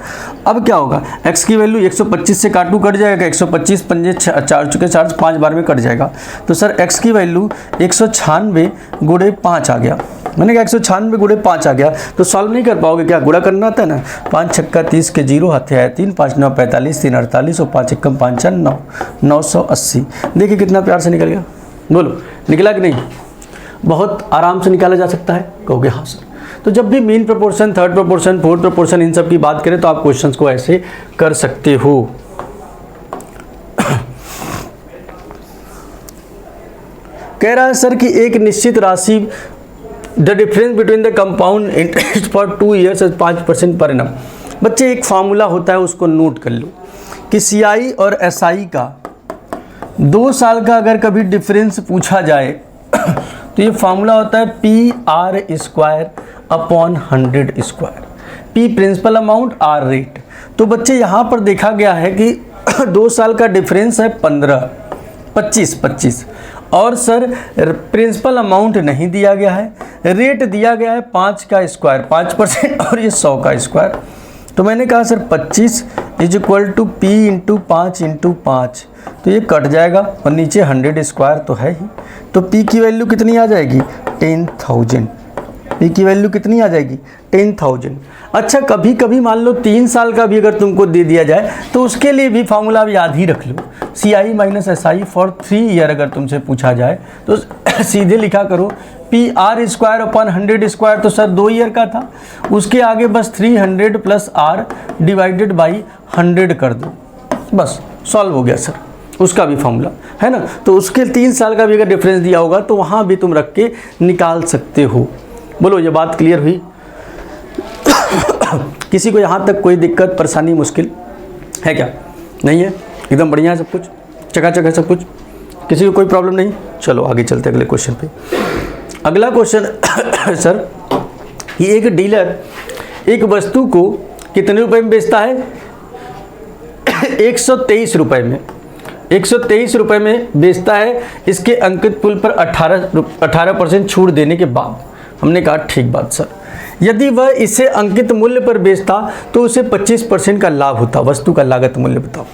अब क्या होगा, x की वैल्यू 125 से काटू कट जाएगा, 125 पंजे 4 चुके 4 5 बार में कट जाएगा। तो सर x की वैल्यू 196 गुणे 5 आ गया। मैंने कहा 196 गुणे 5 आ गया। तो सॉल्व नहीं कर पाओगे क्या, गुणा करना आता है ना। 5 छक्का 30 के 0 हाथे आया 3, 5 9 45, 3 48 और 5 एकम 5 4 9, 980। देखिए कितना प्यार से निकल गया। बोलो निकला कि नहीं, बहुत आराम से निकाला जा सकता है। कहोगे हाँ सर। तो जब भी mean proportion, third proportion, fourth proportion इन सब की बात करें तो आप क्वेश्चंस को ऐसे कर सकते हो। कह रहा है सर कि एक निश्चित राशि the difference between the compound interest for 2 years is 5% per annum. बच्चे एक फार्मूला होता है उसको नोट कर लो कि CI और SI का 2 साल का अगर कभी डिफरेंस पूछा जाए तो ये फार्मूला होता है PR² upon 100 square. P principal amount, R rate. तो बच्चे यहाँ पर देखा गया है कि 2 साल का डिफरेंस है 25 और सर प्रिंसिपल अमाउंट नहीं दिया गया है, रेट दिया गया है 5 का स्क्वायर 5% और ये 100 का स्क्वायर। तो मैंने कहा sir 25 is equal to P into 5 into 5, तो ये कट जाएगा और नीचे 100 स्क्वायर तो है ही। तो P की वैल्यू कितनी आ जाएगी 10,000। P की वैल्यू कितनी आ जाएगी 10,000। अच्छा कभी कभी मान लो 3 साल का भी अगर तुमको दे दिया जाए तो उसके लिए भी फार्मूला याद ही रख लो। CI minus SI for 3 year अगर तुमसे पूछा जाए तो सीधे लिखा करो PR² अपॉन 100 स्क्वायर। तो सर 2 ईयर का था, उसके आगे बस 300 प्लस R डिवाइडेड बाई 100 कर दो, बस सॉल्व हो गया सर। उसका भी फॉर्मूला है ना। तो उसके 3 साल का भी अगर डिफरेंस दिया होगा तो वहाँ भी तुम रख के निकाल सकते हो। बोलो ये बात क्लियर हुई? किसी को यहाँ तक कोई दिक्कत परेशानी मुश्किल है क्या? नहीं है, एकदम बढ़िया है सब कुछ, चकाचक है सब कुछ, किसी को कोई प्रॉब्लम नहीं। चलो आगे चलते अगले क्वेश्चन पे। अगला क्वेश्चन सर कि एक डीलर एक वस्तु को कितने रुपए में बेचता है 123 रुपए में, 123 रुपए में बेचता है। इसके अंकित मूल्य पर 18% छूट देने के बाद। हमने कहा ठीक बात सर, यदि वह इसे अंकित मूल्य पर बेचता तो उसे 25% का लाभ होता। वस्तु का लागत मूल्य बताओ।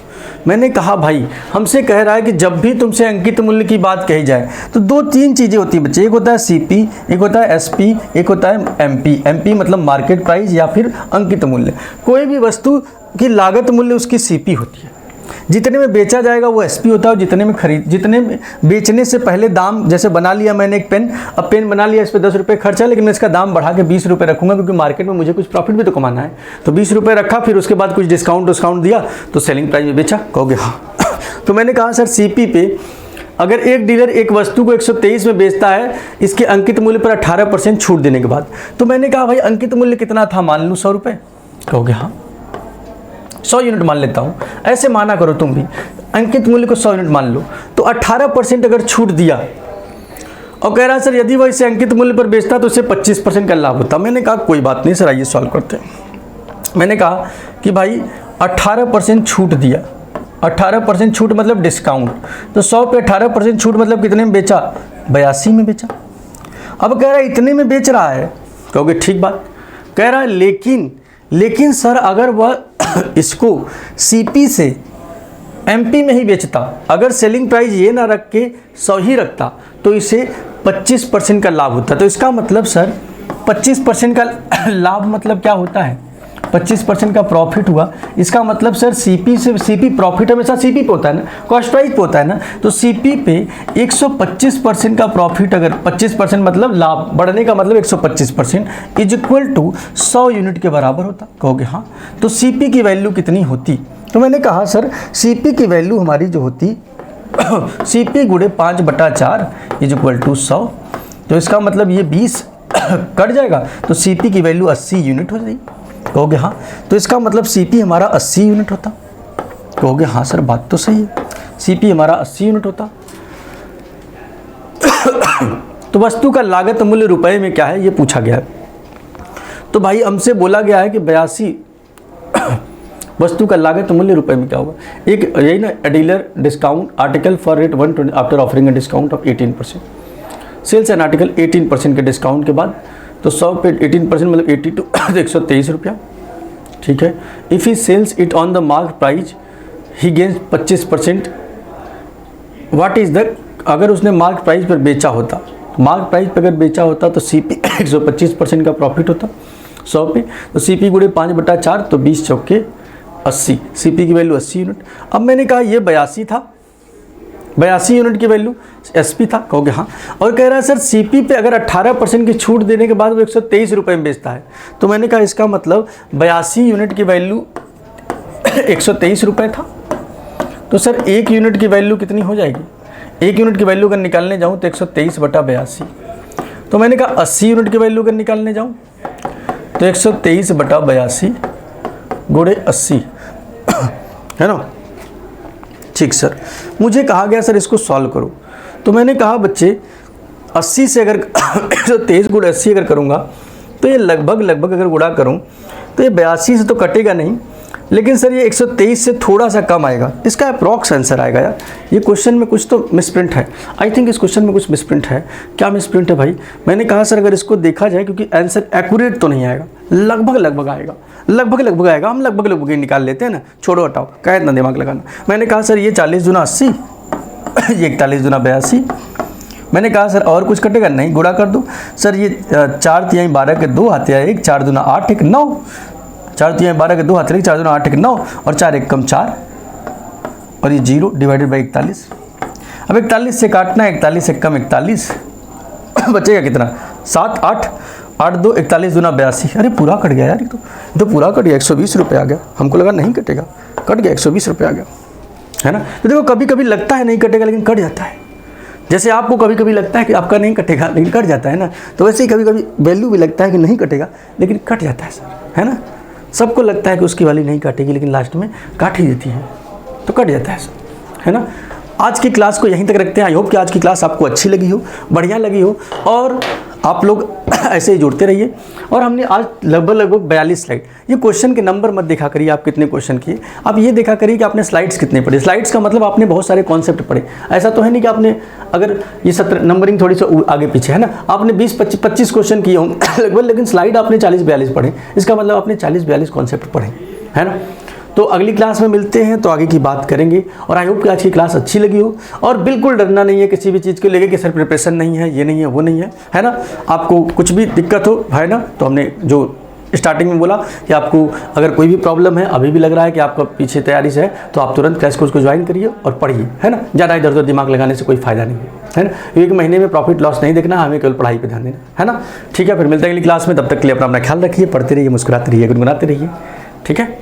मैंने कहा भाई हमसे कह रहा है कि जब भी तुमसे अंकित मूल्य की बात कही जाए तो 2-3 चीज़ें होती हैं बच्चे, एक होता है CP, एक होता है SP, एक होता है MP। MP मतलब मार्केट प्राइस या फिर अंकित मूल्य। कोई भी वस्तु की लागत मूल्य उसकी CP होती है, जितने में बेचा जाएगा वो SP होता है, और जितने में बेचने से पहले दाम, जैसे बना लिया मैंने एक पेन, अब पेन बना लिया, इस पर 10 रुपये खर्चा, लेकिन मैं इसका दाम बढ़ा के 20 रुपये रखूंगा क्योंकि मार्केट में मुझे कुछ प्रॉफिट भी तो कमाना है। तो 20 रुपये रखा, फिर उसके बाद कुछ डिस्काउंट दिया तो सेलिंग प्राइस में बेचा। कहोगे हाँ। तो मैंने कहा सर CP पे अगर एक डीलर एक वस्तु को 123 में बेचता है इसके अंकित मूल्य पर 18% छूट देने के बाद, तो मैंने कहा भाई अंकित मूल्य कितना था, मान लूँ 100 रुपये। कहोगे हाँ 100 यूनिट मान लेता हूँ, ऐसे माना करो तुम भी, अंकित मूल्य को 100 यूनिट मान लो। तो 18% अगर छूट दिया और कह रहा है सर यदि वह इसे अंकित मूल्य पर बेचता तो उसे 25% का लाभ होता। मैंने कहा कोई बात नहीं सर, आइए सॉल्व करते हैं। मैंने कहा कि भाई 18% छूट दिया, 18% छूट मतलब डिस्काउंट, तो 100 पे 18% छूट मतलब कितने में बेचा, 82 में बेचा। अब कह रहा है इतने में बेच रहा है। कहोगे ठीक बात। कह रहा है लेकिन सर अगर वह इसको CP से MP में ही बेचता, अगर सेलिंग प्राइस ये ना रख के 100 ही रखता तो इसे 25% का लाभ होता। तो इसका मतलब सर 25% का लाभ मतलब क्या होता है, 25% का प्रॉफिट हुआ। इसका मतलब सर CP प्रॉफिट हमेशा CP पे होता है ना, कॉस्ट प्राइस पे होता है ना। तो CP पे 125% का प्रॉफिट, अगर 25% मतलब लाभ बढ़ने का मतलब 125% इज इक्वल टू 100 यूनिट के बराबर होता। कहोगे हाँ। तो CP की वैल्यू कितनी होती? तो मैंने कहा सर CP की वैल्यू हमारी जो होती CP गुणे 5/4 इज इक्वल टू 100। तो इसका मतलब ये 20 कट जाएगा, तो CP की वैल्यू 80 यूनिट हो जाएगी। कहोगे हाँ। तो इसका मतलब CP हमारा 80 यूनिट होता। कहोगे हाँ सर बात तो सही है, CP हमारा 80 यूनिट होता। तो वस्तु का लागत मूल्य रुपए में क्या है ये पूछा गया है। तो भाई हमसे बोला गया है कि 82 वस्तु का लागत मूल्य रुपए में क्या होगा। एक यही ना, dealer discount article for rate 120 after offering a discount of 18%। Sells an article 18% के डिस्काउंट के बाद तो 100 पे 18% मतलब 82 तो 123 रुपया, ठीक है। If he sells it on the mark price he gains 25%। What is the, अगर उसने मार्क प्राइस पर बेचा होता, मार्क प्राइस पर अगर बेचा होता तो CP 125% का प्रॉफिट होता 100 पे, तो CP गुणे 5/4 तो 20 चौके 80, CP की वैल्यू 80 यूनिट। अब मैंने कहा ये 82 था, 82 यूनिट की वैल्यू SP था, कहोगे हाँ। और कह रहा है सर CP पे अगर 18% की छूट देने के बाद वो 123 रुपये में बेचता है, तो मैंने कहा इसका मतलब 82 यूनिट की वैल्यू 123 रुपये था। तो सर 1 यूनिट की वैल्यू कितनी हो जाएगी? 1 यूनिट की वैल्यू अगर निकालने जाऊँ तो 123/82। तो मैंने कहा 80 यूनिट की वैल्यू अगर निकालने जाऊँ तो 123/82 गुणे 80 है ना। ठीक सर, मुझे कहा गया सर इसको सॉल्व करो, तो मैंने कहा बच्चे 80 से अगर 123 गुणे 80 अगर करूँगा तो ये लगभग अगर गुणा करूँ तो ये 82 से तो कटेगा नहीं, लेकिन सर ये 123 से थोड़ा सा कम आएगा। इसका अप्रॉक्स आंसर आएगा यार। ये क्वेश्चन में कुछ तो मिसप्रिंट है, आई थिंक इस क्वेश्चन में कुछ मिसप्रिंट है। क्या मिसप्रिंट है भाई? मैंने कहा सर अगर इसको देखा जाए, क्योंकि आंसर एक्यूरेट तो नहीं आएगा, लगभग आएगा, लगभग आएगा। हम लगभग ही निकाल लेते हैं ना, छोड़ो हटाओ, क्या इतना दिमाग लगाना। मैंने कहा सर ये 40 दूना 80, ये 41 दूना 82। मैंने कहा सर और कुछ कटेगा नहीं, गुणा कर दो। सर ये 4 तिहाई 12 के 2 हाथ 1, 4 दूना 8 1 9, 4 तिहाई 12 के 2 हाथ 1, 4 दूना 8 1 9 और 4 1 कम 4 और ये 0 डिवाइडेड बाई 41। अब 41 से काटना है, 41 से कम 41 बचेगा कितना? 7 8 8 2 41 दूना 82। अरे पूरा कट गया यार, ये तो पूरा कट गया, 120 रुपये आ गया। हमको लगा नहीं कटेगा, कट गया, 120 रुपये आ गया, है ना। तो देखो कभी कभी लगता है नहीं कटेगा लेकिन कट जाता है। जैसे आपको कभी कभी लगता है कि आपका नहीं कटेगा लेकिन कट जाता है ना, तो वैसे ही कभी कभी वैल्यू भी लगता है कि नहीं कटेगा लेकिन कट जाता है सर, है ना। सबको लगता है कि उसकी वाली नहीं काटेगी लेकिन लास्ट में काट ही देती है, तो कट जाता है सर, है ना। आज की क्लास को यहीं तक रखते हैं। आई होप कि आज की क्लास आपको अच्छी लगी हो, बढ़िया लगी हो, और आप लोग ऐसे ही जुड़ते रहिए। और हमने आज लगभग 42 स्लाइड, ये क्वेश्चन के नंबर मत देखा करिए आप कितने क्वेश्चन किए, आप ये देखा करिए कि आपने स्लाइड्स कितने पढ़े। स्लाइड्स का मतलब आपने बहुत सारे कॉन्सेप्ट पढ़े। ऐसा तो है नहीं कि आपने, अगर ये 17 नंबरिंग थोड़ी सी आगे पीछे है ना, आपने 20-25 क्वेश्चन किए होंगे लगभग, लेकिन स्लाइड आपने 40-42 पढ़े। इसका मतलब आपने 40-42 कॉन्सेप्ट पढ़े, है ना। तो अगली क्लास में मिलते हैं, तो आगे की बात करेंगे। और आई होप कि आज की क्लास अच्छी लगी हो। और बिल्कुल डरना नहीं है किसी भी चीज़ को लेके कि सर प्रिपरेशन नहीं है, ये नहीं है, वो नहीं है ना। आपको कुछ भी दिक्कत हो, है ना, तो हमने जो स्टार्टिंग में बोला कि आपको अगर कोई भी प्रॉब्लम है, अभी भी लग रहा है कि आपका पीछे तैयारी से है, तो आप तुरंत क्रैश कोर्स को ज्वाइन करिए और पढ़िए, है ना। ज़्यादा इधर उधर दिमाग लगाने से कोई फायदा नहीं है ना। एक महीने में प्रॉफिट लॉस नहीं देखना, हमें केवल पढ़ाई पे ध्यान देना, है ना। ठीक है, फिर मिलते हैं अगली क्लास में। तब तक के लिए अपना ख्याल रखिए, पढ़ते रहिए, मुस्कुराते रहिए, गुनगुनाते रहिए, ठीक है।